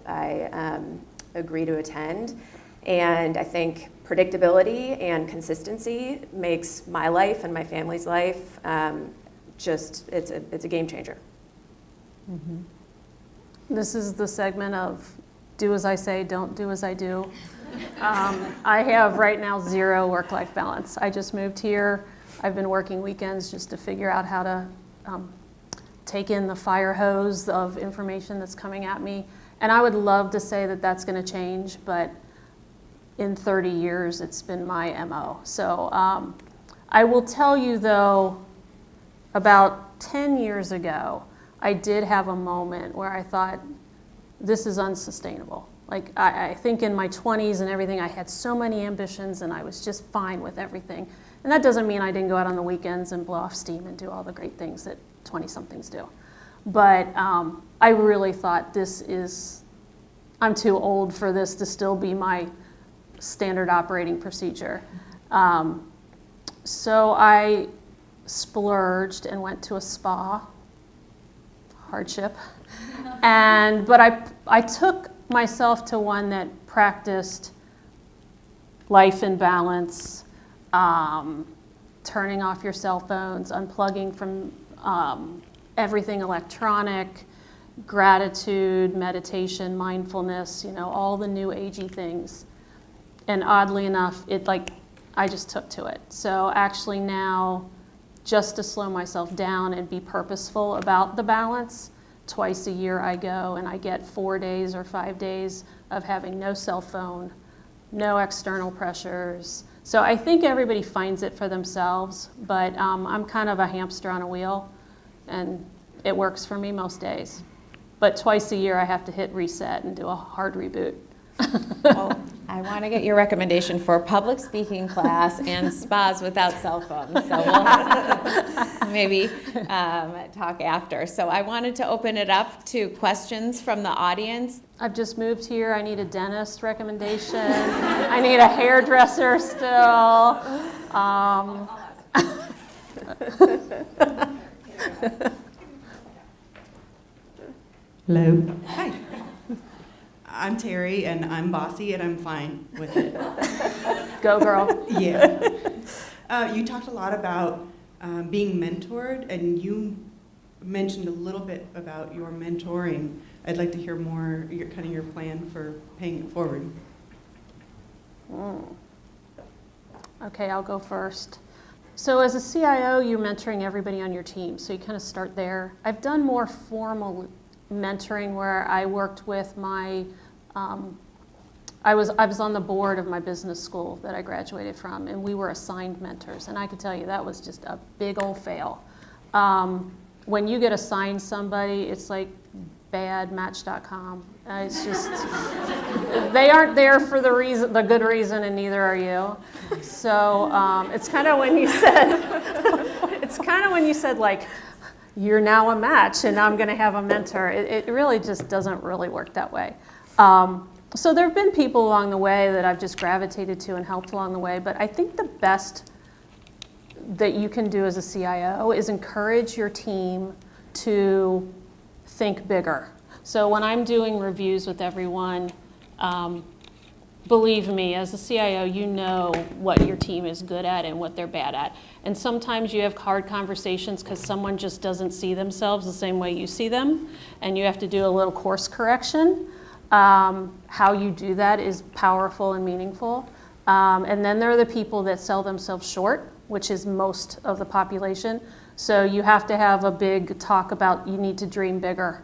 agree to attend, and I think predictability and consistency makes my life and my family's life it's a game changer. Mm-hmm. This is the segment of do as I say, don't do as I do. I have right now 0 work-life balance. I just moved here. I've been working weekends just to figure out how to take in the fire hose of information that's coming at me. And I would love to say that that's going to change, but in 30 years, it's been my MO. So I will tell you, though, about 10 years ago, I did have a moment where I thought, this is unsustainable. Like, I think in my 20s and everything, I had so many ambitions and I was just fine with everything. And that doesn't mean I didn't go out on the weekends and blow off steam and do all the great things that 20-somethings do. But I really thought I'm too old for this to still be my standard operating procedure. So I splurged and went to a spa. Hardship. But I took myself to one that practiced life in balance, turning off your cell phones, unplugging from everything electronic, gratitude, meditation, mindfulness, all the new agey things. And oddly enough, I just took to it. So actually now, just to slow myself down and be purposeful about the balance, twice a year I go and I get 4 days or 5 days of having no cell phone, no external pressures. So I think everybody finds it for themselves, but I'm kind of a hamster on a wheel, and it works for me most days. But twice a year I have to hit reset and do a hard reboot. Well, I want to get your recommendation for a public speaking class and spas without cell phones. So we'll have to maybe talk after. So I wanted to open it up to questions from the audience. I've just moved here. I need a dentist recommendation. I need a hairdresser still. Hello. Hi. I'm Terry, and I'm bossy, and I'm fine with it. Go, girl. Yeah. You talked a lot about being mentored, and you mentioned a little bit about your mentoring. I'd like to hear more, your plan for paying it forward. Okay, I'll go first. So as a CIO, you're mentoring everybody on your team, so you kind of start there. I've done more formal mentoring where I worked with my, I was on the board of my business school that I graduated from, and we were assigned mentors, and I could tell you that was just a big old fail. When you get assigned somebody, it's like bad Match.com. It's just, they aren't there for the good reason, and neither are you. So it's kind of when you said, like, you're now a match, and I'm going to have a mentor. It really just doesn't really work that way. So there have been people along the way that I've just gravitated to and helped along the way, but I think the best that you can do as a CIO is encourage your team to think bigger. So when I'm doing reviews with everyone, believe me, as a CIO, you know what your team is good at and what they're bad at. And sometimes you have hard conversations because someone just doesn't see themselves the same way you see them, and you have to do a little course correction. How you do that is powerful and meaningful. And then there are the people that sell themselves short, which is most of the population. So you have to have a big talk about you need to dream bigger.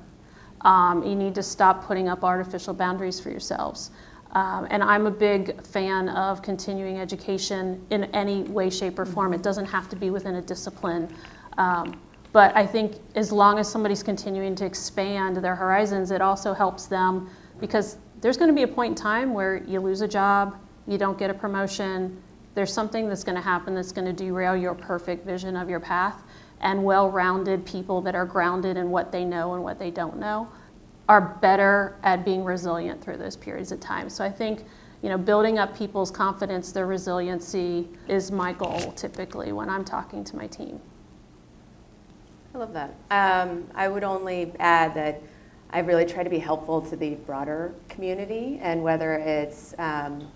You need to stop putting up artificial boundaries for yourselves. And I'm a big fan of continuing education in any way, shape, or form. It doesn't have to be within a discipline. But I think as long as somebody's continuing to expand their horizons, it also helps them, because there's going to be a point in time where you lose a job, you don't get a promotion, there's something that's going to happen that's going to derail your perfect vision of your path. And well-rounded people that are grounded in what they know and what they don't know are better at being resilient through those periods of time. So I think, building up people's confidence, their resiliency is my goal typically when I'm talking to my team. I love that. I would only add that I really try to be helpful to the broader community, and whether it's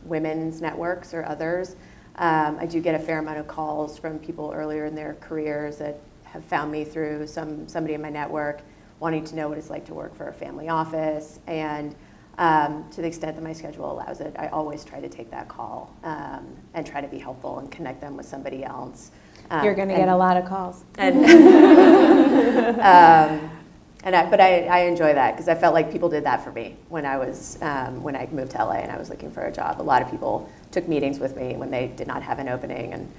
women's networks or others, I do get a fair amount of calls from people earlier in their careers that have found me through somebody in my network wanting to know what it's like to work for a family office. And to the extent that my schedule allows it, I always try to take that call and try to be helpful and connect them with somebody else. You're going to get a lot of calls. But I enjoy that, because I felt like people did that for me when I moved to LA and I was looking for a job. A lot of people took meetings with me when they did not have an opening, and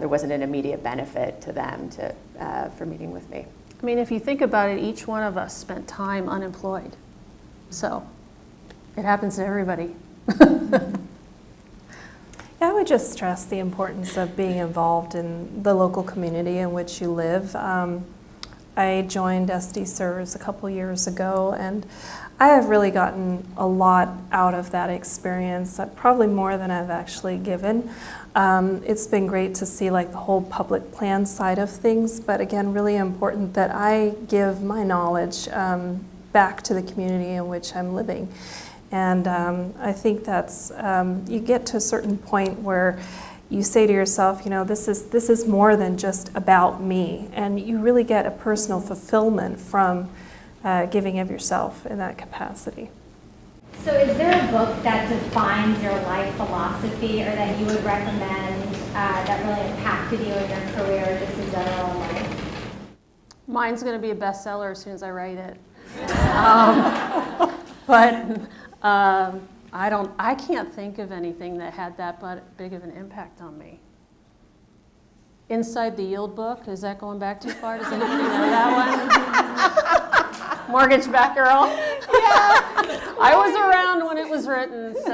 there wasn't an immediate benefit to them for meeting with me. I mean, if you think about it, each one of us spent time unemployed. So it happens to everybody. Yeah, I would just stress the importance of being involved in the local community in which you live. I joined SD Serves a couple years ago, and I have really gotten a lot out of that experience, probably more than I've actually given. It's been great to see the whole public plan side of things, but again, really important that I give my knowledge back to the community in which I'm living. And I think that's, you get to a certain point where you say to yourself, this is more than just about me, and you really get a personal fulfillment from giving of yourself in that capacity. So is there a book that defines your life philosophy, or that you would recommend that really impacted you in your career, just in general life? Mine's going to be a bestseller as soon as I write it. But I can't think of anything that had that big of an impact on me. Inside the Yield book, is that going back too far? Does anybody know that one? Mortgage Back Girl? Yeah. I was around when it was written, so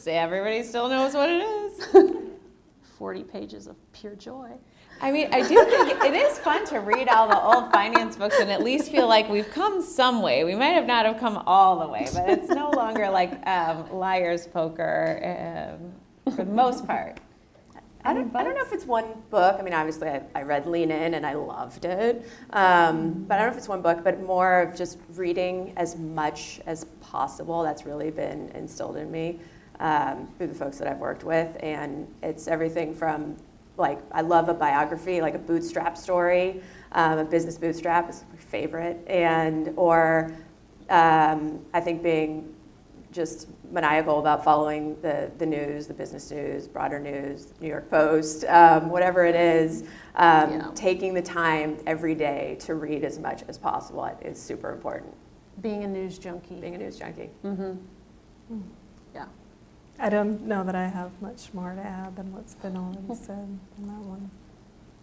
Everybody still knows what it is. 40 pages of pure joy. I mean, I do think it is fun to read all the old finance books and at least feel like we've come some way. We might not have come all the way, but it's no longer like liar's poker for the most part. I don't know if it's one book. I mean, obviously, I read Lean In and I loved it. But I don't know if it's one book, but more of just reading as much as possible. That's really been instilled in me through the folks that I've worked with. And it's everything from, I love a biography, like a bootstrap story. A business bootstrap is my favorite. Or I think being just maniacal about following the news, the business news, broader news, New York Post, whatever it is. Taking the time every day to read as much as possible is super important. Being a news junkie. Being a news junkie. Yeah. I don't know that I have much more to add than what's been already said on that one.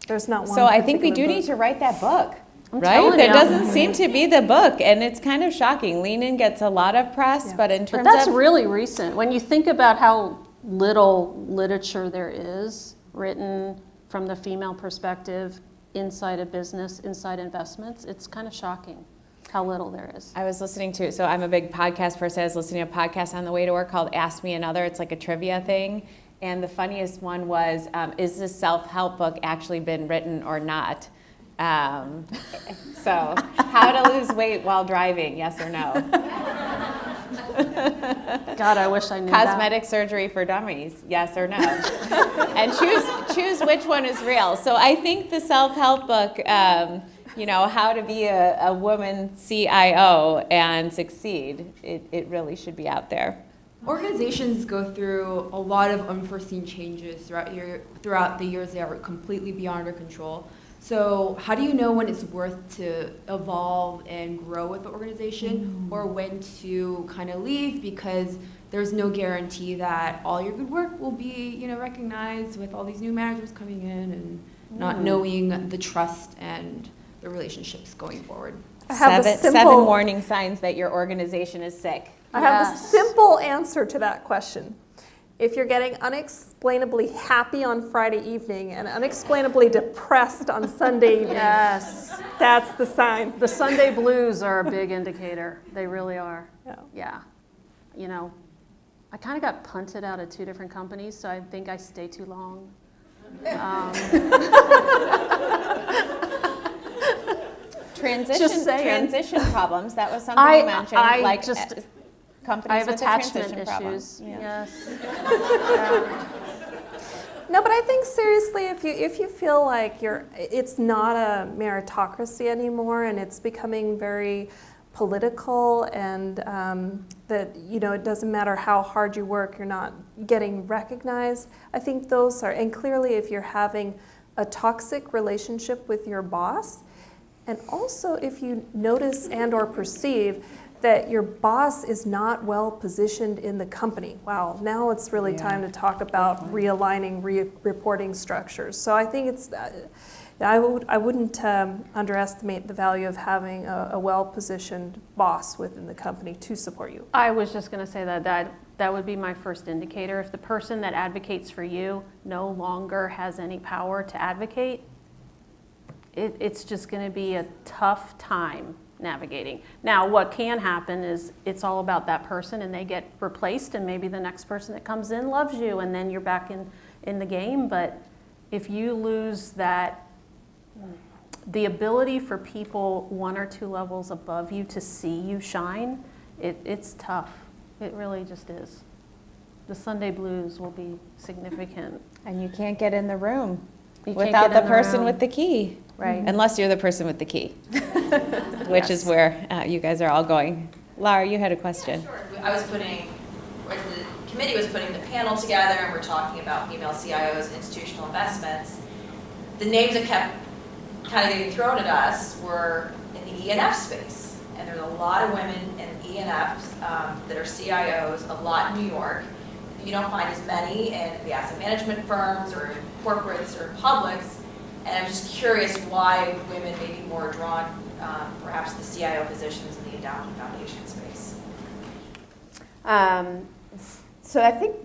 There's not one. So I think we do particular need to write that book, right? telling There you. doesn't seem to be the book, and it's kind of shocking. Lean In gets a lot of press, Yeah. but in But terms that's of really recent. When you think about how little literature there is written from the female perspective inside a business, inside investments, it's kind of shocking how little there is. I was listening to, so I'm a big podcast person. I was listening to a podcast on the way to work called Ask Me Another. It's like a trivia thing. And the funniest one was, is this self-help book actually been written or not? So, how to lose weight while driving, yes or no? God, I wish I knew that. Cosmetic surgery for dummies, yes or no? And choose which one is real. So I think the self-help book, how to be a woman CIO and succeed, it really should be out there. Organizations go through a lot of unforeseen changes throughout the years that are completely beyond our control. So how do you know when it's worth to evolve and grow with the organization or when to kind of leave because there's no guarantee that all your good work will be, recognized with all these new managers coming in and not knowing the trust and the relationships going forward? I have a Seven simple- warning signs that your organization is sick. I have a Yes. simple answer to that question. If you're getting unexplainably happy on Friday evening and unexplainably depressed on Sunday evening, Yes. that's the sign. The Sunday blues are a big indicator. They really are. Yeah. Yeah. I kind of got punted out of 2 different companies, so I think I stay too long. Transition problems. That was something you mentioned. Companies I have with attachment transition problems. issues. Yes. No, but I think seriously, if you feel like it's not a meritocracy anymore, and it's becoming very political, and that it doesn't matter how hard you work, you're not getting recognized. I think those are, and clearly, if you're having a toxic relationship with your boss, and also if you notice and/or perceive that your boss is not well positioned in the company. Wow, now it's really time to talk about realigning reporting structures. So I think I wouldn't underestimate the value of having a well-positioned boss within the company to support you. I was just going to say that would be my first indicator. If the person that advocates for you no longer has any power to advocate, it's just going to be a tough time navigating. Now, what can happen is it's all about that person and they get replaced, and maybe the next person that comes in loves you and then you're back in the game. But if you lose the ability for people 1 or 2 levels above you to see you shine, it's tough. It really just is. The Sunday blues will be significant. And you can't get in the room You can't without get the in the person room. with the key. Right. Unless you're the person with the key, which is where you guys are all going. Laura, you had a question. I was the committee was putting the panel together, and we're talking about female CIOs and institutional investments. The names that kept kind of getting thrown at us were in the E&F space. And there's a lot of women in E&F that are CIOs, a lot in New York. You don't find as many in the asset management firms or in corporates or in publics. And I'm just curious why women may be more drawn, perhaps the CIO positions in the endowed and foundation space. So I think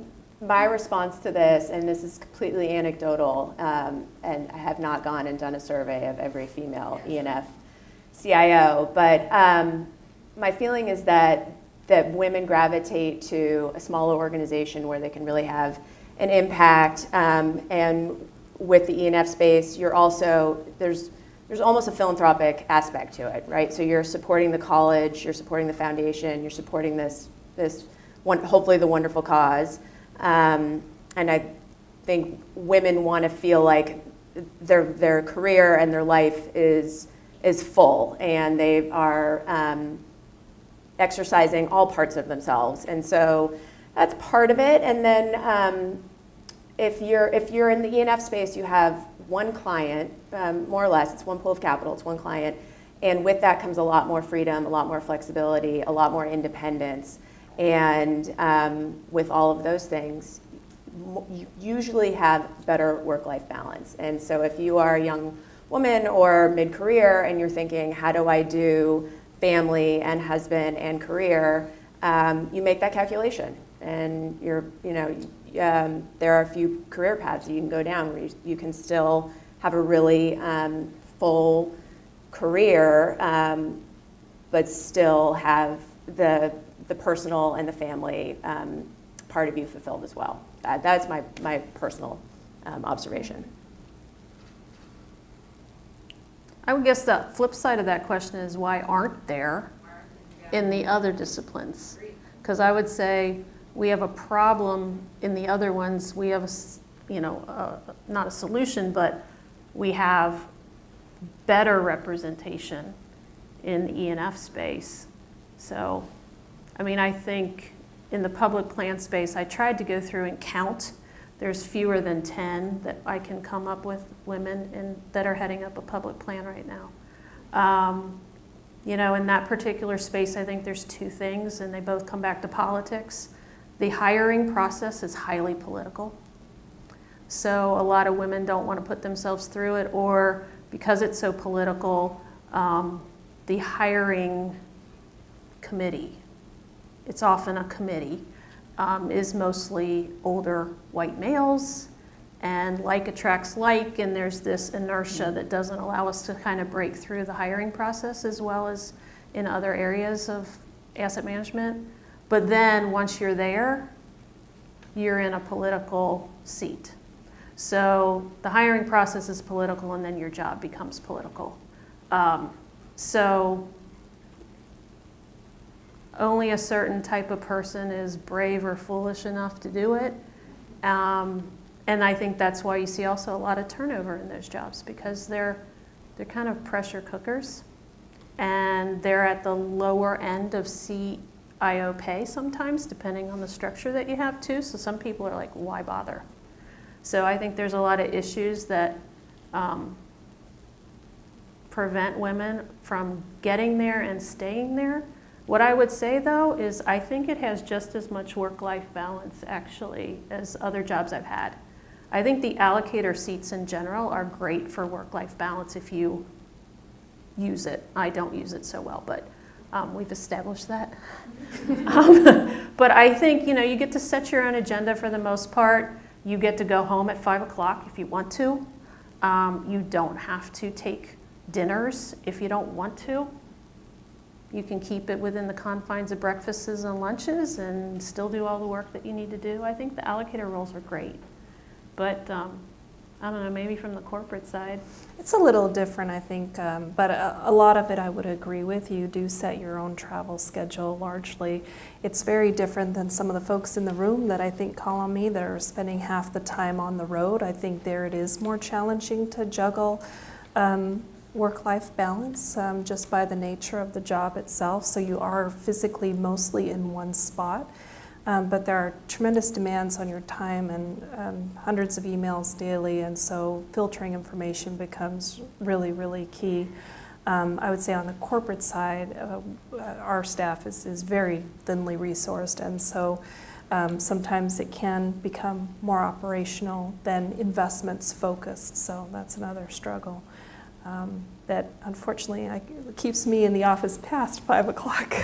my response to this, and this is completely anecdotal, and I have not gone and done a survey of every female E&F CIO, but my feeling is that women gravitate to a smaller organization where they can really have an impact, and with the E&F space, you're also, there's almost a philanthropic aspect to it, right? So you're supporting the college, you're supporting the foundation, you're supporting this one, hopefully the wonderful cause. And I think women want to feel like their career and their life is full, and they are exercising all parts of themselves. And so that's part of it. And then if you're in the E&F space, you have one client, more or less, it's one pool of capital, it's one client. And with that comes a lot more freedom, a lot more flexibility, a lot more independence. And with all of those things, you usually have better work-life balance. And so if you are a young woman or mid-career and you're thinking, how do I do family and husband and career, you make that calculation. And there are a few career paths you can go down where you can still have a really full career, but still have the personal and the family part of you fulfilled as well. That's my personal observation. I would guess the flip side of that question is why aren't there in the other disciplines? Because I would say we have a problem in the other ones. We have not a solution, but we have better representation in the E&F space. So, I mean, I think in the public plan space, I tried to go through and count. There's fewer than 10 that I can come up with women that are heading up a public plan right now. In that particular space, I think there's two things, and they both come back to politics. The hiring process is highly political. So a lot of women don't want to put themselves through it, or because it's so political, the hiring committee, it's often a committee, is mostly older white males, and like attracts like, and there's this inertia that doesn't allow us to kind of break through the hiring process as well as in other areas of asset management. But then once you're there, you're in a political seat. So the hiring process is political, and then your job becomes political. So only a certain type of person is brave or foolish enough to do it. And I think that's why you see also a lot of turnover in those jobs, because they're kind of pressure cookers, and they're at the lower end of CIO pay sometimes, depending on the structure that you have too. So some people are like, why bother? So I think there's a lot of issues that prevent women from getting there and staying there. What I would say though is I think it has just as much work-life balance actually as other jobs I've had. I think the allocator seats in general are great for work-life balance if you use it. I don't use it so well, but we've established that. But I think you get to set your own agenda for the most part. You get to go home at 5 o'clock if you want to. You don't have to take dinners if you don't want to. You can keep it within the confines of breakfasts and lunches and still do all the work that you need to do. I think the allocator roles are great. But I don't know, maybe from the corporate side. It's a little different, I think, but a lot of it I would agree with. You do set your own travel schedule largely. It's very different than some of the folks in the room that I think call on me that are spending half the time on the road. I think there it is more challenging to juggle work-life balance just by the nature of the job itself. So you are physically mostly in one spot. But there are tremendous demands on your time and hundreds of emails daily, and so filtering information becomes really, really key. I would say on the corporate side, our staff is very thinly resourced, and so sometimes it can become more operational than investments focused, so that's another struggle that unfortunately keeps me in the office past 5 o'clock.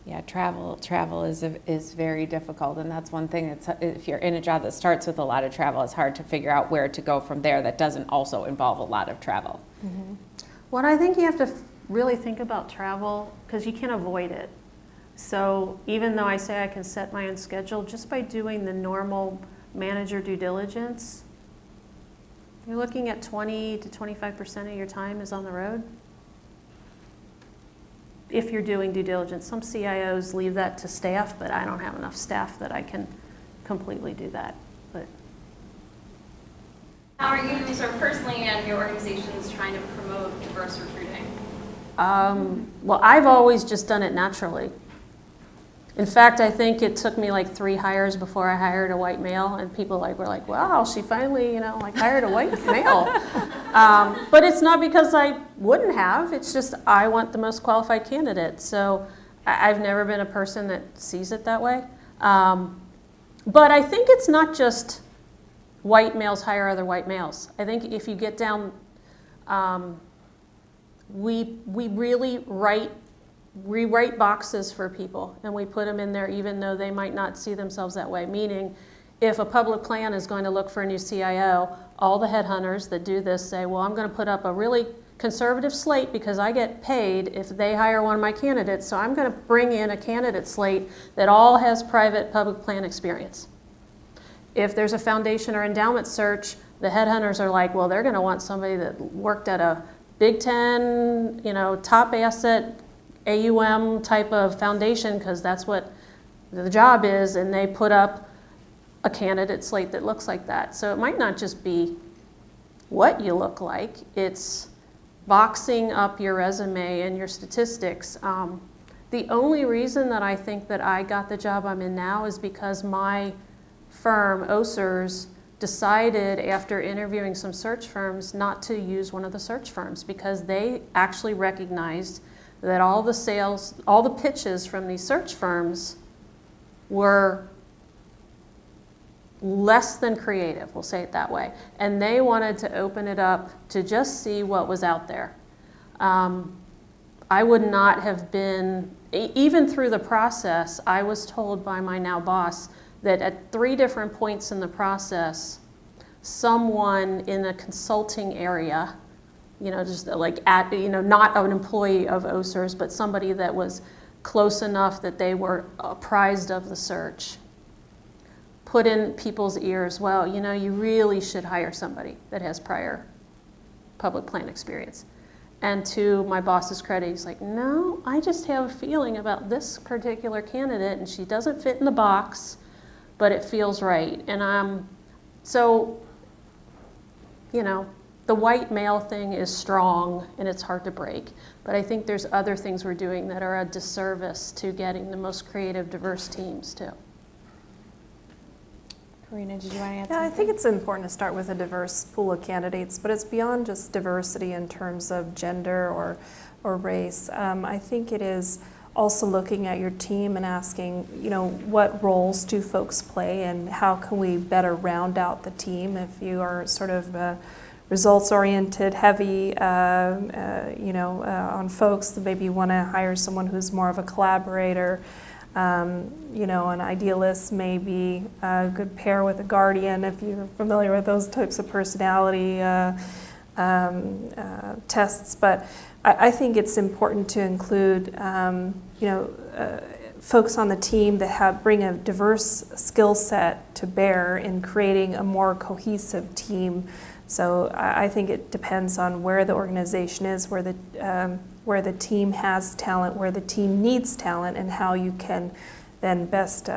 Yeah, travel is very difficult, and that's one thing. If you're in a job that starts with a lot of travel, it's hard to figure out where to go from there that doesn't also involve a lot of travel. Mm-hmm. Well, I think you have to really think about travel because you can't avoid it. So even though I say I can set my own schedule, just by doing the normal manager due diligence, you're looking at 20 to 25% of your time is on the road. If you're doing due diligence, some CIOs leave that to staff, but I don't have enough staff that I can completely do that. But how are you, sort of personally, and your organizations trying to promote diverse recruiting? Well, I've always just done it naturally. In fact, I think it took me like 3 hires before I hired a white male, and people were like, wow, she finally, hired a white male. But it's not because I wouldn't have, it's just I want the most qualified candidate. So I've never been a person that sees it that way. But I think it's not just white males hire other white males. I think if you get down, we really rewrite boxes for people, and we put them in there even though they might not see themselves that way. Meaning, if a public plan is going to look for a new CIO, all the headhunters that do this say, well, I'm going to put up a really conservative slate because I get paid if they hire one of my candidates, so I'm going to bring in a candidate slate that all has private public plan experience. If there's a foundation or endowment search, the headhunters are like, well, they're going to want somebody that worked at a Big Ten, top asset AUM type of foundation, because that's what the job is, and they put up a candidate slate that looks like that. So it might not just be what you look like, it's boxing up your resume and your statistics. The only reason that I think that I got the job I'm in now is because my firm, Osers, decided after interviewing some search firms not to use one of the search firms because they actually recognized that all the pitches from these search firms were less than creative, we'll say it that way. And they wanted to open it up to just see what was out there. I would not have been, even through the process, I was told by my now boss that at 3 different points in the process, someone in a consulting area, just like not an employee of Osers, but somebody that was close enough that they were apprised of the search, put in people's ears, well, you really should hire somebody that has prior public plan experience. And to my boss's credit, he's like, no, I just have a feeling about this particular candidate, and she doesn't fit in the box, but it feels right. And the white male thing is strong and it's hard to break, but I think there's other things we're doing that are a disservice to getting the most creative, diverse teams too. Karina, did you want to add Yeah, I something? think it's important to start with a diverse pool of candidates, but it's beyond just diversity in terms of gender or race. I think it is also looking at your team and asking, what roles do folks play and how can we better round out the team if you are sort of results-oriented, heavy, on folks, that maybe you want to hire someone who's more of a collaborator. An idealist may be a good pair with a guardian if you're familiar with those types of personality tests. But I think it's important to include, folks on the team that bring a diverse skill set to bear in creating a more cohesive team. So I think it depends on where the organization is, where the team has talent, where the team needs talent, and how you can then best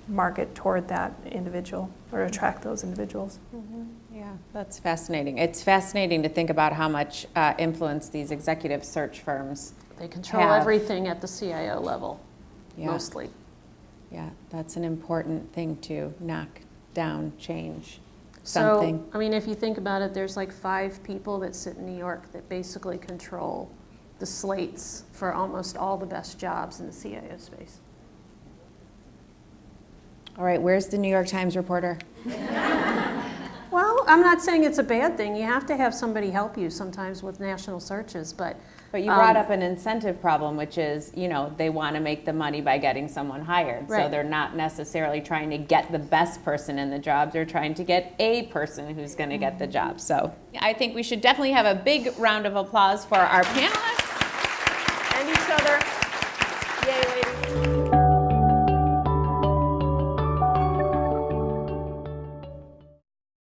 market toward that individual or attract those individuals. Mm-hmm. Yeah, that's fascinating. It's fascinating to think about how much influence these executive search firms They control have. everything at the CIO level, Yeah. mostly. Yeah, that's an important thing to knock down, change something. So, if you think about it, there's like 5 people that sit in New York that basically control the slates for almost all the best jobs in the CIO space. All right, where's the New York Times reporter? Well, I'm not saying it's a bad thing. You have to have somebody help you sometimes with national searches, but But you brought up an incentive problem, which is, they want to make the money by getting someone hired. So Right. they're not necessarily trying to get the best person in the job. They're trying to get a person who's going to get the job. So I think we should definitely have a big round of applause for our panelists.